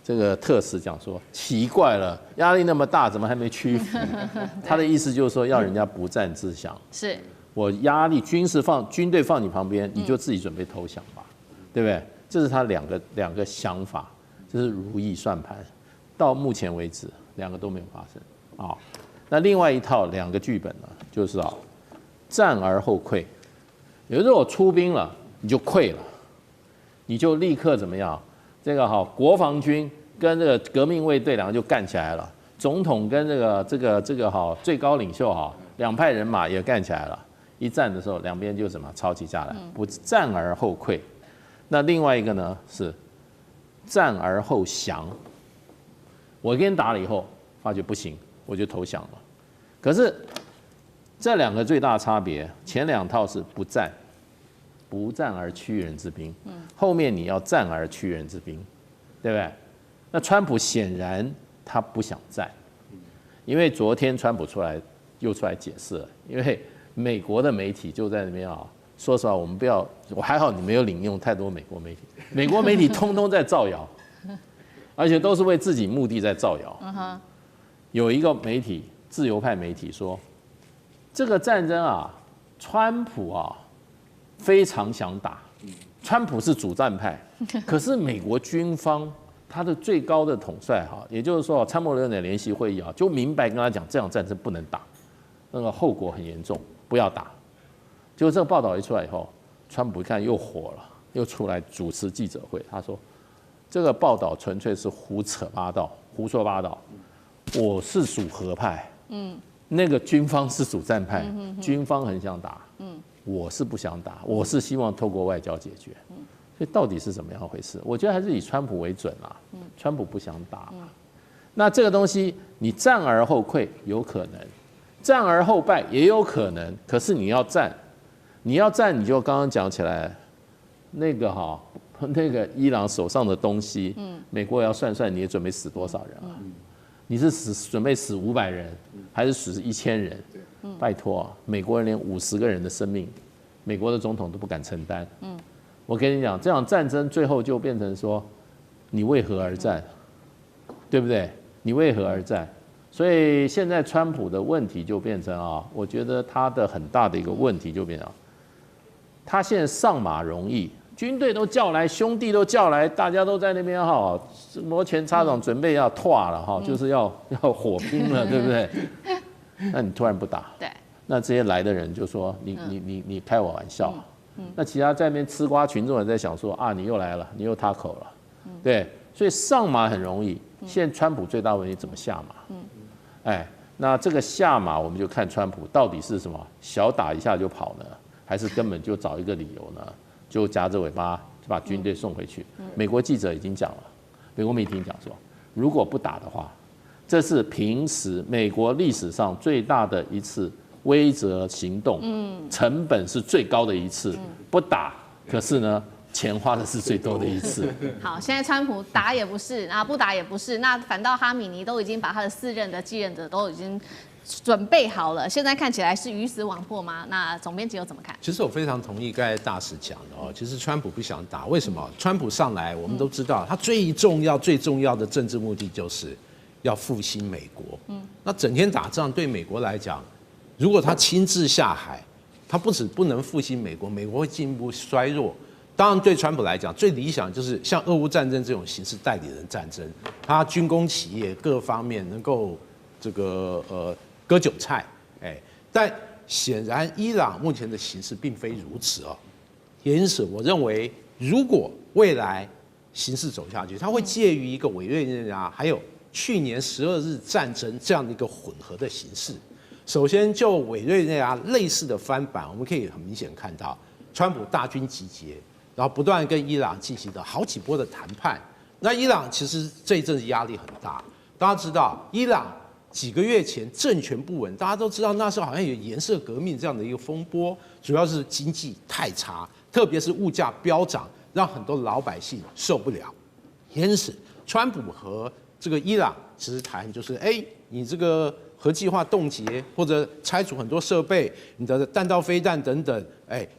这个特使讲说，奇怪了，压力那么大，怎么还没屈服？他的意思就是说，要人家不战自降。是我压力军队放你旁边，你就自己准备投降吧，对不对？这是他两个想法，这是如意算盘。到目前为止，2个都没有发生啊。那另外一套2个剧本呢，就是战而后溃。也就是说，我出兵了，你就溃了，你就立刻怎么样？这个国防军跟这个革命卫队2个就干起来了，总统跟这个最高领袖2派人马也干起来了。一战的时候，两边就什么吵起架来，不战而后溃。那另外一个呢是战而后降。我跟你打了以后，发觉不行，我就投降了。可是这2个最大的差别，前2套是不战而屈人之兵，后面你要战而屈人之兵，对不对？那川普显然他不想战，因为昨天川普又出来解释了，因为美国的媒体就在那边说实话，我们不要，我还好你没有领用太多美国媒体通通在造谣，而且都是为自己目的在造谣。有一个媒体，自由派媒体说，这个战争川普非常想打，川普是主战派，可是美国军方他的最高的统帅也就是说参谋长联席会议就明白跟他讲，这场战争不能打，那个后果很严重，不要打。结果这个报道一出来以后，川普一看又火了，又出来主持记者会，他说这个报道纯粹是胡说八道，我是属和派，那个军方是主战派，军方很想打，我是不想打，我是希望透过外交解决。所以到底是怎么样回事？我觉得还是以川普为准啦。川普不想打，那这个东西你战而后溃有可能，战而后败也有可能。可是你要战，你就刚刚讲起来，那个伊朗手上的东西，美国也要算算，你也准备死多少人啊？你是准备死500人，还是死1000人？拜托，美国人连50个人的生命，美国的总统都不敢承担。我跟你讲，这场战争最后就变成说，你为何而战，对不对？你为何而战？所以现在川普的问题就变成啊，我觉得他的很大的一个问题就变成，他现在上马容易，军队都叫来，兄弟都叫来，大家都在那边哈，摩拳擦掌，准备要退了哈，就是要火拼了，对不对？那你突然不打，对，那这些来的人就说你开我玩笑，那其他在那边吃瓜群众也在想说啊，你又来了，你又他口了，对，所以上马很容易，现在川普最大问题怎么下马？哎，那这个下马我们就看川普到底是什么，小打一下就跑呢，还是根本就找一个理由呢，就夹着尾巴就把军队送回去？美国记者已经讲了，美国媒体讲说，如果不打的话，这是平时美国历史上最大的一次威慑行动，成本是最高的一次，不打，可是呢，钱花的是最多的一次。好，现在川普打也不是，然后不打也不是，那反倒哈米尼都已经把他的4任的继任者都已经准备好了，现在看起来是鱼死网破吗？那总编辑又怎么看？其实我非常同意刚才大使讲的哦，其实川普不想打，为什么？川普上来，我们都知道，他最重要的政治目的就是要复兴美国。那整天打仗对美国来讲，如果他亲自下海，他不能复兴美国，美国会进一步衰弱。当然，对川普来讲，最理想就是像俄乌战争这种形式代理人战争，他军工企业各方面能够这个割韭菜，但显然伊朗目前的形势并非如此哦。也因此，我认为如果未来形势走下去，它会介于一个委内瑞拉还有去年12日战争这样的一个混合的形式。首先，就委内瑞拉类似的翻版，我们可以很明显看到，川普大军集结，然后不断跟伊朗进行的好几波的谈判。那伊朗其实这一阵子压力很大，大家知道，伊朗几个月前政权不稳，大家都知道那时候好像有颜色革命这样的一个风波，主要是经济太差，特别是物价飙涨，让很多老百姓受不了。因此，川普和这个伊朗其实谈就是，你这个核计划冻结或者拆除很多设备，你的弹道飞弹等等，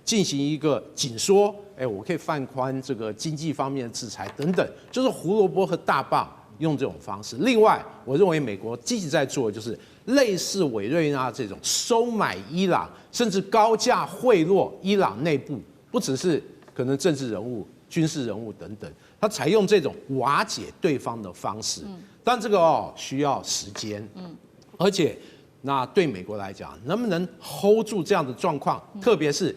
进行一个紧缩，我可以放宽这个经济方面的制裁等等，就是胡萝卜和大棒用这种方式。另外，我认为美国积极在做的就是类似委内瑞拉这种收买伊朗，甚至高价贿赂伊朗内部，不只是可能政治人物、军事人物等等，他采用这种瓦解对方的方式。但这个需要时间，而且那对美国来讲，能不能 hold 住这样的状况，特别是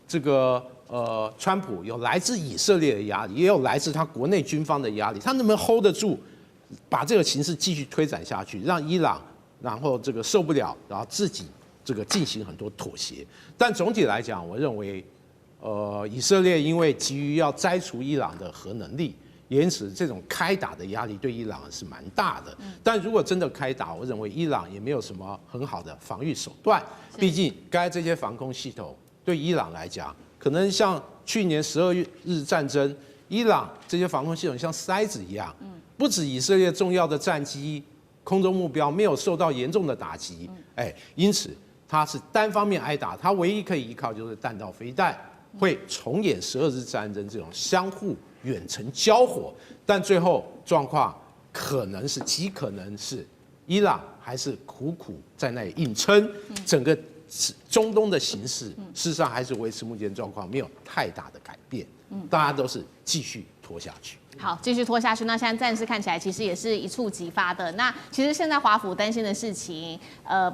这个川普有来自以色列的压力，也有来自他国内军方的压力，他能不能 hold 得住，把这个形势继续推展下去，让伊朗然后这个受不了，然后自己这个进行很多妥协。但总体来讲，我认为以色列因为急于要摘除伊朗的核能力，因此这种开打的压力对伊朗是蛮大的。但如果真的开打，我认为伊朗也没有什么很好的防御手段，毕竟刚才这些防空系统对伊朗来讲，可能像去年12日战争，伊朗这些防空系统像筛子一样，不止以色列重要的战机、空中目标没有受到严重的打击，因此它是单方面挨打，它唯一可以依靠就是弹道飞弹，会重演12日战争这种相互远程交火，但最后状况极可能是伊朗还是苦苦在那里硬撑，整个中东的形势事实上还是维持目前状况，没有太大的改变，大家都是继续拖下去。好，继续拖下去。那现在战事看起来其实也是一触即发的。那其实现在华府担心的事情，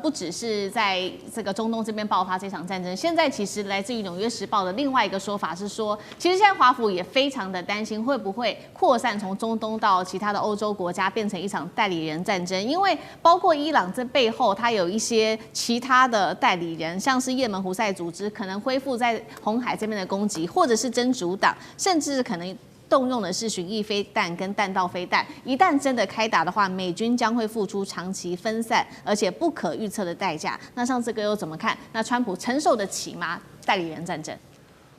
不只是在这个中东这边爆发这场战争，现在其实来自于《纽约时报》的另外一个说法是说，其实现在华府也非常的担心会不会扩散从中东到其他的欧洲国家，变成一场代理人战争。因为包括伊朗这背后，它有一些其他的代理人，像是也门胡塞组织可能恢复在红海这边的攻击，或者是真主党，甚至可能动用的是巡弋飞弹跟弹道飞弹，一旦真的开打的话，美军将会付出长期分散而且不可预测的代价。那像这个又怎么看？那川普承受得起吗？代理人战争，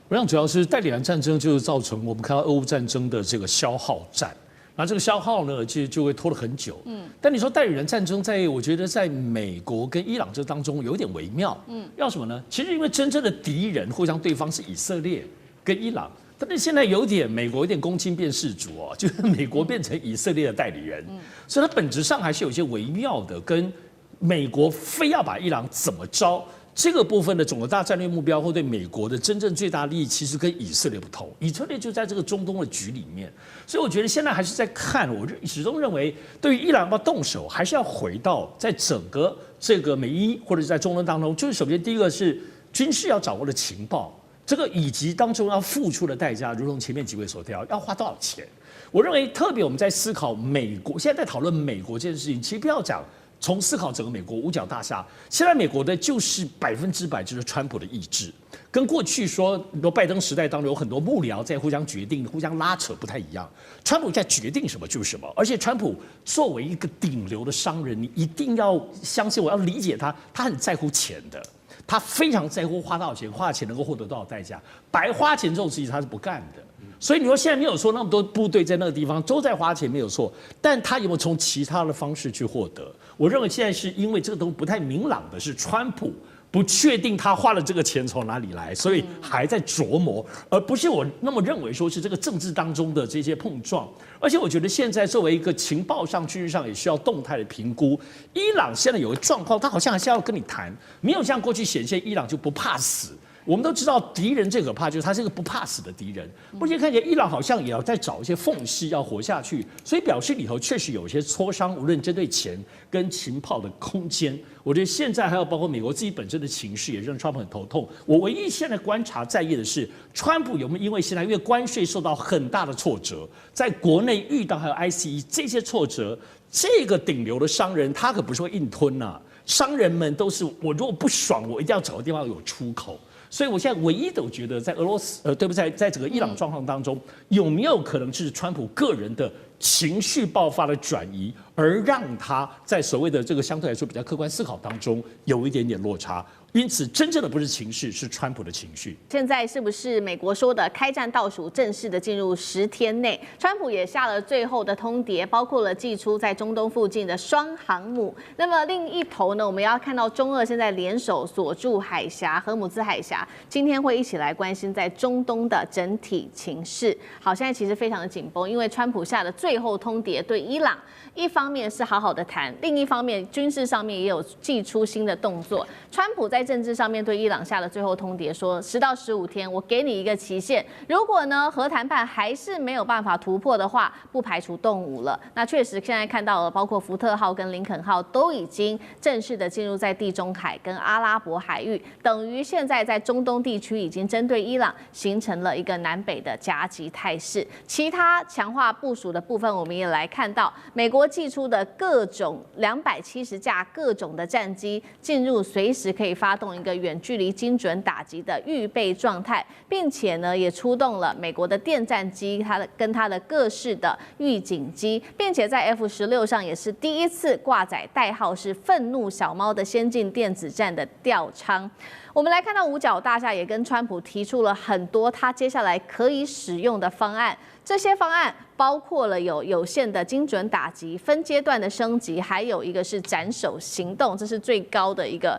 我想主要是代理人战争就是造成我们看到俄乌战争的这个消耗战。那这个消耗呢，其实就会拖了很久。但你说代理人战争，我觉得在美国跟伊朗这当中有点微妙。要什么呢？其实因为真正的敌人互相对方是以色列跟伊朗。但是现在有点美国有点公亲变事主哦，就是美国变成以色列的代理人，所以它本质上还是有些微妙的，跟美国非要把伊朗怎么着这个部分的总的大战略目标，或对美国的真正最大利益，其实跟以色列不同。以色列就在这个中东的局里面，所以我觉得现在还是在看。我始终认为，对于伊朗要不要动手，还是要回到在整个这个美伊或者在中东当中，就是首先第一个是军事要掌握的情报。这个以及当中要付出的代价，如同前面几位所提到，要花多少钱？我认为特别我们在思考美国，现在在讨论美国这件事情，其实不要讲从思考整个美国五角大厦，现在美国的就是100%就是川普的意志，跟过去说拜登时代当中有很多幕僚在互相决定、互相拉扯不太一样。川普在决定什么就是什么，而且川普作为一个顶流的商人，你一定要相信我，要理解他，他很在乎钱的。他非常在乎花多少钱，花的钱能够获得多少代价。白花钱这种事情他是不干的。所以你说现在没有说那么多部队在那个地方都在花钱没有错，但他有没有从其他的方式去获得？我认为现在是因为这个东西不太明朗的是川普不确定他花了这个钱从哪里来，所以还在琢磨，而不是我那么认为说是这个政治当中的这些碰撞。而且我觉得现在作为一个情报上、军事上也需要动态的评估。伊朗现在有个状况，他好像还是要跟你谈，没有像过去显现伊朗就不怕死。我们都知道敌人最可怕就是他是一个不怕死的敌人，目前看起来伊朗好像也要在找一些缝隙要活下去，所以表示里头确实有一些磋商，无论针对钱跟情报的空间。我觉得现在还有包括美国自己本身的情绪也让川普很头痛。我唯一现在观察在意的是，川普有没有因为现在因为关税受到很大的挫折，在国内遇到还有 ICE 这些挫折，这个顶流的商人他可不是会硬吞啊，商人们都是我如果不爽，我一定要找个地方有出口。所以我现在唯一都觉得，在俄罗斯对不对？在整个伊朗状况当中，有没有可能是川普个人的情绪爆发的转移，而让他在所谓的这个相对来说比较客观思考当中有一点点落差？因此，真正的不是情绪，是川普的情绪。现在是不是美国说的开战倒数正式的进入10天内？川普也下了最后的通牒，包括了祭出在中东附近的双航母。那么另一头呢，我们要看到中俄现在联手锁住海峡、荷姆兹海峡，今天会一起来关心在中东的整体情势。好，现在其实非常的紧绷，因为川普下的最后通牒对伊朗，一方面是好好的谈，另一方面军事上面也有祭出新的动作。川普在政治上面对伊朗下的最后通牒说，10到15天，我给你一个期限，如果呢核谈判还是没有办法突破的话，不排除动武了。那确实现在看到了，包括福特号跟林肯号都已经正式的进入在地中海跟阿拉伯海域，等于现在在中东地区已经针对伊朗形成了一个南北的夹击态势。其他强化部署的部分，我们也来看到，美国祭出的各种270架各种的战机进入随时可以发动一个远距离精准打击的预备状态，并且呢也出动了美国的电战机，它的各式的预警机，并且在 F-16上也是第一次挂载代号是愤怒小猫的先进电子战的吊舱。我们来看到五角大厦也跟川普提出了很多他接下来可以使用的方案，这些方案包括了有限的精准打击、分阶段的升级，还有一个是斩首行动，这是最高的一个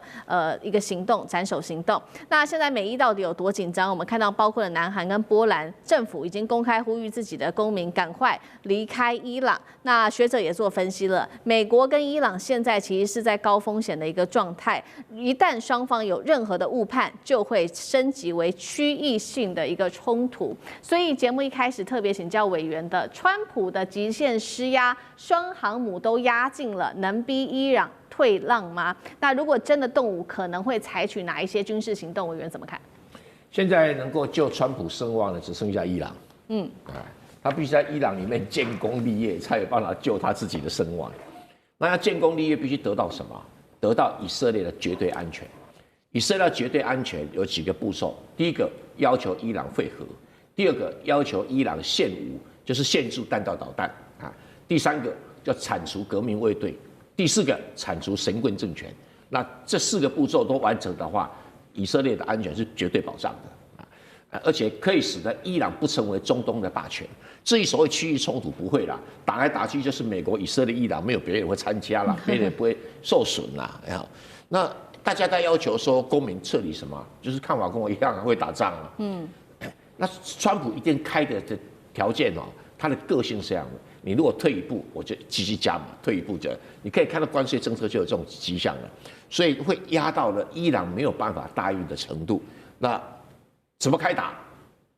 行动，斩首行动。那现在美伊到底有多紧张？我们看到包括了南韩跟波兰政府已经公开呼吁自己的公民赶快离开伊朗。那学者也做分析了，美国跟伊朗现在其实是在高风险的一个状态，一旦双方有任何的误判，就会升级为区域性的一个冲突。所以节目一开始特别请教委员的，川普的极限施压，双航母都压境了，能逼伊朗退让吗？那如果真的动武，可能会采取哪一些军事行动？委员怎么看？现在能够救川普声望的只剩下伊朗。他必须在伊朗里面建功立业，才有办法救他自己的声望。那要建功立业，必须得到什么？得到以色列的绝对安全。以色列绝对安全有几个步骤：第一个，要求伊朗废核；第二个，要求伊朗限武，就是限制弹道导弹啊；第三个，叫铲除革命卫队；第四个，铲除神棍政权。那这4个步骤都完成的话，以色列的安全是绝对保障的啊，而且可以使得伊朗不成为中东的霸权。至于所谓区域冲突，不会啦，打来打去就是美国、以色列、伊朗，没有别人会参加啦，别人也不会受损啦。那大家在要求说公民撤离什么，就是看法跟我一样会打仗啊。那川普一定开的条件哦，他的个性是这样的。你如果退一步，我就继续加码；退一步就，你可以看到关税政策就有这种迹象了，所以会压到了伊朗没有办法答应的程度。那怎么开打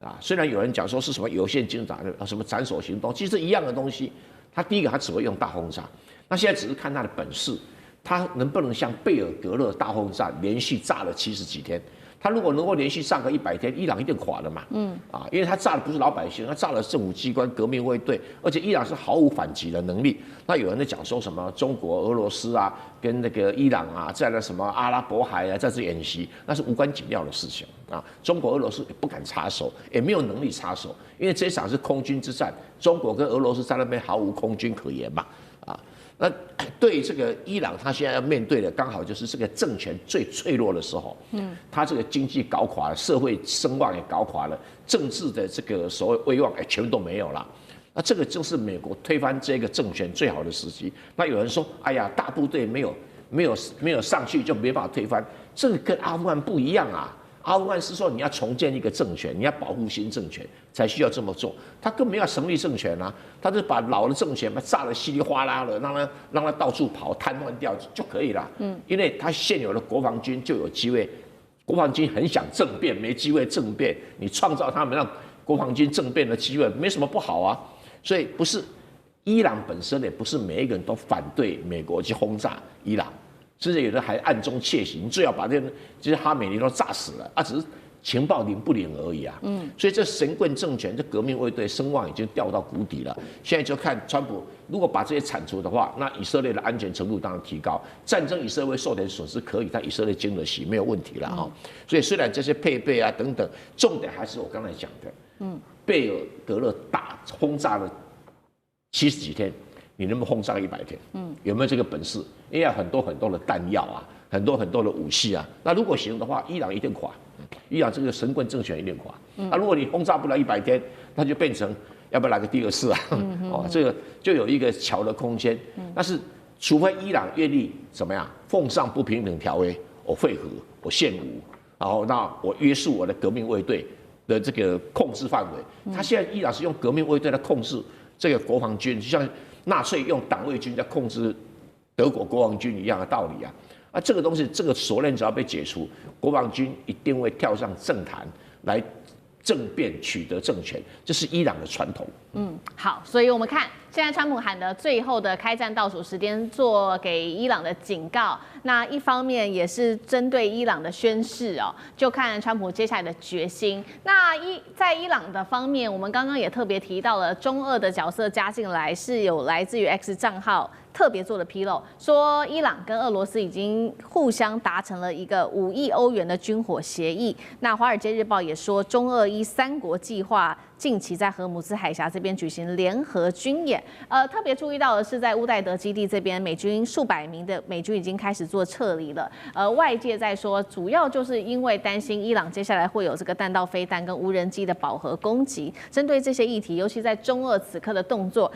啊？虽然有人讲说是什么有限精打什么斩首行动，其实一样的东西。他第一个他只会用大轰炸，那现在只是看他的本事，他能不能像贝尔格勒大轰炸连续炸了70几天？他如果能够连续炸个100天，伊朗一定垮了嘛。因为他炸的不是老百姓，他炸了政府机关、革命卫队，而且伊朗是毫无反击的能力。那有人在讲说什么中国、俄罗斯啊，跟那个伊朗啊，在那什么阿拉伯海啊，在这演习，那是无关紧要的事情啊。中国、俄罗斯也不敢插手，也没有能力插手，因为这一场是空军之战，中国跟俄罗斯在那边毫无空军可言嘛。那对这个伊朗，他现在要面对的刚好就是这个政权最脆弱的时候，他这个经济搞垮了，社会声望也搞垮了，政治的这个所谓威望全部都没有了。那这个就是美国推翻这个政权最好的时机。那有人说，哎呀，大部队没有上去就没办法推翻，这个跟阿富汗不一样啊。阿富汗是说你要重建一个政权，你要保护新政权才需要这么做，他根本要成立政权啊，他就把老的政权把炸得稀里哗啦的，让他到处跑，瘫痪掉就可以了。因为他现有的国防军就有机会，国防军很想政变，没机会政变，你创造他们让国防军政变的机会，没什么不好啊。所以不是伊朗本身也不是每一个人都反对美国去轰炸伊朗。甚至有的还暗中窃喜，你最好把这些哈梅尼都炸死了啊！只是情报灵不灵而已啊。所以这神棍政权、这革命卫队声望已经掉到谷底了。现在就看川普如果把这些铲除的话，那以色列的安全程度当然提高，战争以色列会受点损失可以，但以色列经得起没有问题了啊。所以虽然这些配备啊等等，重点还是我刚才讲的，贝尔格勒打轰炸了70几天。你能不能轰炸100天？有没有这个本事？因为要很多很多的弹药啊，很多很多的武器啊。那如果行的话，伊朗一定垮，伊朗这个神棍政权一定垮。那如果你轰炸不了100天，那就变成要不要来个第2次啊？这个就有一个桥的空间。但是除非伊朗愿意怎么样，奉上不平等条约，我会合，我献武，然后那我约束我的革命卫队的这个控制范围。他现在伊朗是用革命卫队来控制这个国防军，就像纳粹用党卫军在控制德国国防军一样的道理啊！这个东西，这个锁链只要被解除，国防军一定会跳上政坛来政变取得政权，这是伊朗的传统。好，所以我们看现在川普喊的最后的开战倒数时间，做给伊朗的警告。那一方面也是针对伊朗的宣示哦，就看川普接下来的决心。那在伊朗的方面，我们刚刚也特别提到了中俄的角色加进来，是有来自于 X 账号特别做的披露，说伊朗跟俄罗斯已经互相达成了一个5亿欧元的军火协议。那《华尔街日报》也说，中俄伊3国计划近期在荷姆兹海峡这边举行联合军演。特别注意到的是，在乌代德基地这边，美军数百名的美军已经开始做撤离了。外界在说，主要就是因为担心伊朗接下来会有这个弹道飞弹跟无人机的饱和攻击。针对这些议题，尤其在中俄此刻的动作，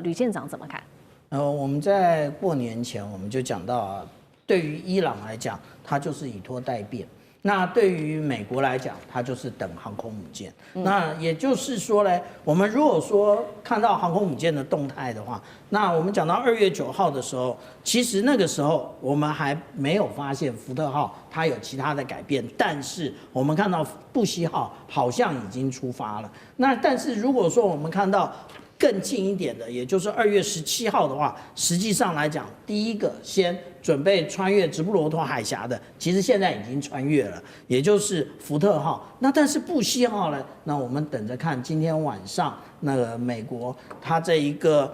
吕舰长怎么看？我们在过年前我们就讲到啊，对于伊朗来讲，它就是以拖待变。那对于美国来讲，它就是等航空母舰。那也就是说呢，我们如果说看到航空母舰的动态的话，那我们讲到2月9号的时候，其实那个时候我们还没有发现福特号它有其他的改变，但是我们看到布希号好像已经出发了。那但是如果说我们看到更近一点的，也就是2月17号的话，实际上来讲，第一个先准备穿越直布罗陀海峡的，其实现在已经穿越了，也就是福特号。那但是布希号呢？那我们等着看今天晚上那个美国它这一个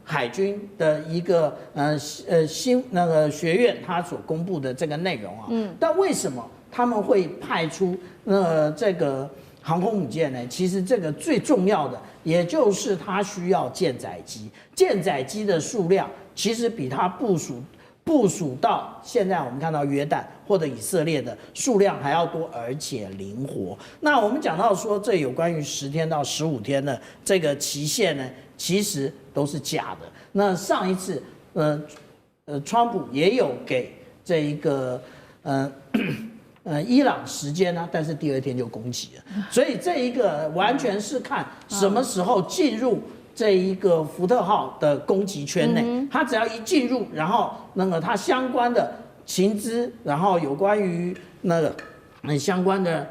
海军的一个新那个学院它所公布的这个内容啊。但为什么他们会派出这个航空母舰呢？其实这个最重要的，也就是它需要舰载机。舰载机的数量其实比它部署到现在我们看到约旦或者以色列的数量还要多，而且灵活。那我们讲到说，这有关于10天到15天的这个期限呢，其实都是假的。那上一次，川普也有给这一个伊朗时间呢，但是第二天就攻击了，所以这一个完全是看什么时候进入这一个福特号的攻击圈内，它只要一进入，然后那个它相关的情资，然后有关于那个相关的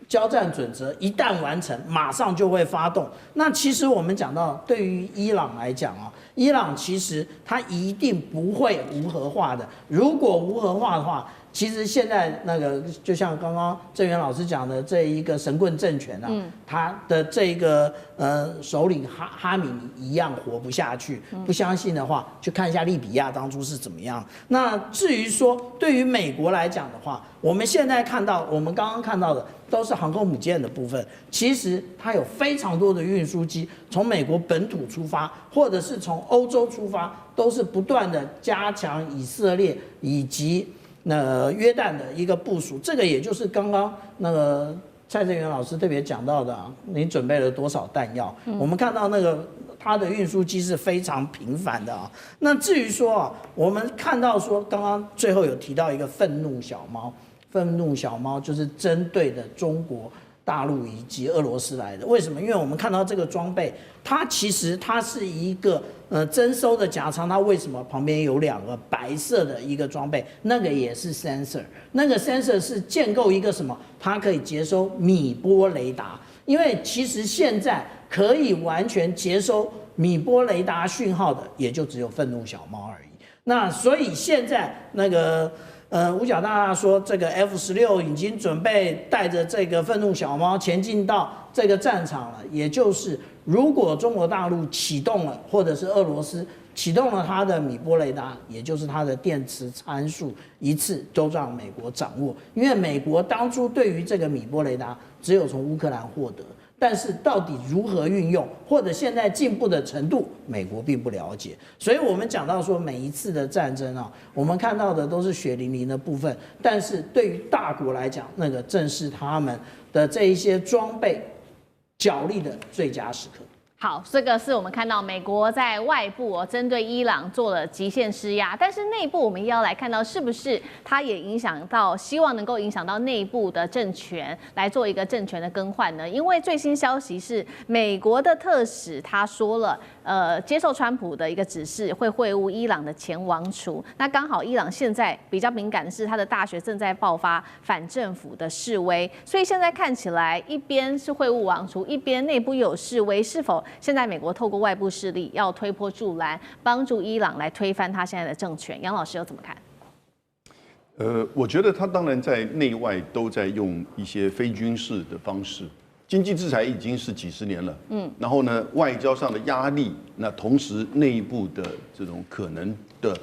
交战准则一旦完成，马上就会发动。那其实我们讲到，对于伊朗来讲啊，伊朗其实它一定不会无核化的。如果无核化的话，其实现在那个就像刚刚郑源老师讲的这一个神棍政权啊，他的这个首领哈米尼一样活不下去。不相信的话，去看一下利比亚当初是怎么样。那至于说对于美国来讲的话，我们现在看到，我们刚刚看到的都是航空母舰的部分，其实它有非常多的运输机从美国本土出发，或者是从欧洲出发，都是不断的加强以色列以及约旦的一个部署。这个也就是刚刚那个蔡正元老师特别讲到的啊，你准备了多少弹药？我们看到那个它的运输机是非常频繁的啊。那至于说啊，我们看到说刚刚最后有提到一个愤怒小猫，愤怒小猫就是针对的中国大陆以及俄罗斯来的。为什么？因为我们看到这个装备，它其实它是一个征收的夹舱，它为什么旁边有2个白色的一个装备？那个也是 sensor， 那个 sensor 是建构一个什么？它可以接收米波雷达，因为其实现在可以完全接收米波雷达讯号的，也就只有愤怒小猫而已。那所以现在那个。五角大大说，这个 F-16已经准备带着这个愤怒小猫前进到这个战场了。也就是，如果中国大陆启动了，或者是俄罗斯启动了它的米波雷达，也就是它的电磁参数，一次都让美国掌握。因为美国当初对于这个米波雷达只有从乌克兰获得。但是到底如何运用，或者现在进步的程度，美国并不了解。所以我们讲到说，每一次的战争啊，我们看到的都是血淋淋的部分，但是对于大国来讲，那个正是他们的这一些装备角力的最佳时刻。好，这个是我们看到美国在外部针对伊朗做了极限施压，但是内部我们也要来看到是不是它也影响到，希望能够影响到内部的政权来做一个政权的更换呢？因为最新消息是美国的特使他说了，接受川普的一个指示，会会晤伊朗的前王储。那刚好伊朗现在比较敏感的是，他的大学正在爆发反政府的示威，所以现在看起来一边是会晤王储，一边内部有示威，是否现在美国透过外部势力要推波助澜，帮助伊朗来推翻他现在的政权？杨老师又怎么看？我觉得他当然在内外都在用一些非军事的方式，经济制裁已经是几十年了，然后呢，外交上的压力，那同时内部的这种可能的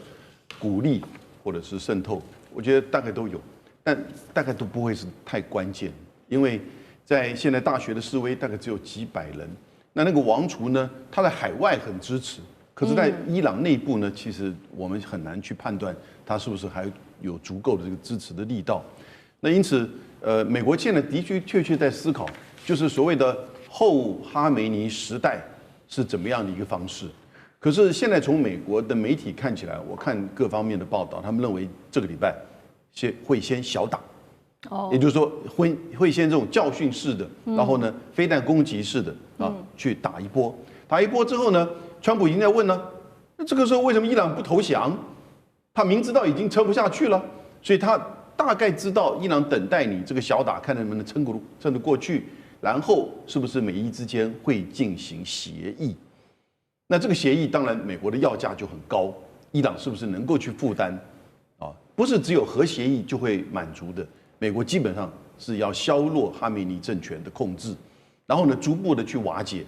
鼓励或者是渗透，我觉得大概都有，但大概都不会是太关键，因为在现在大学的示威大概只有几百人。那个王储呢，他在海外很支持，可是在伊朗内部呢，其实我们很难去判断他是不是还有足够的这个支持的力道。那因此，美国现在的确在思考，就是所谓的后哈梅尼时代是怎么样的一个方式。可是现在从美国的媒体看起来，我看各方面的报道，他们认为这个礼拜会先小打。也就是说会先这种教训式的，然后呢，飞弹攻击式的啊，去打一波。打一波之后呢，川普已经在问了，那这个时候为什么伊朗不投降？他明知道已经撑不下去了，所以他大概知道伊朗等待你这个小打，看能不能撑得过去，然后是不是美伊之间会进行协议？那这个协议当然美国的要价就很高，伊朗是不是能够去负担？啊，不是只有核协议就会满足的。美国基本上是要削弱哈梅尼政权的控制，然后呢，逐步的去瓦解，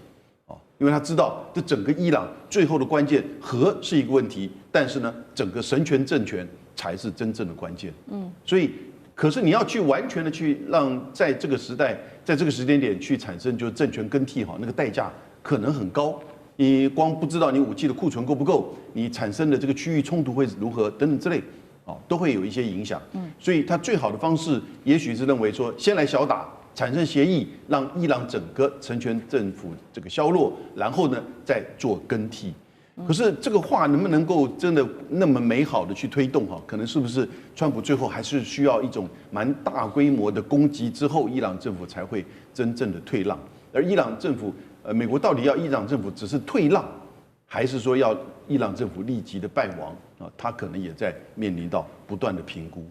因为他知道这整个伊朗最后的关键，核是一个问题，但是呢，整个神权政权才是真正的关键。所以，可是你要去完全的去让在这个时代，在这个时间点去产生就是政权更替那个代价可能很高。你光不知道你武器的库存够不够，你产生的这个区域冲突会如何等等之类。都会有一些影响，所以他最好的方式，也许是认为说，先来小打，产生协议，让伊朗整个神权政府这个削弱，然后呢再做更替。可是这个话能不能够真的那么美好的去推动哈？可能是不是川普最后还是需要一种蛮大规模的攻击之后，伊朗政府才会真正的退让？而伊朗政府，美国到底要伊朗政府只是退让，还是说要伊朗政府立即的败亡啊？他可能也在面临到不断的评估。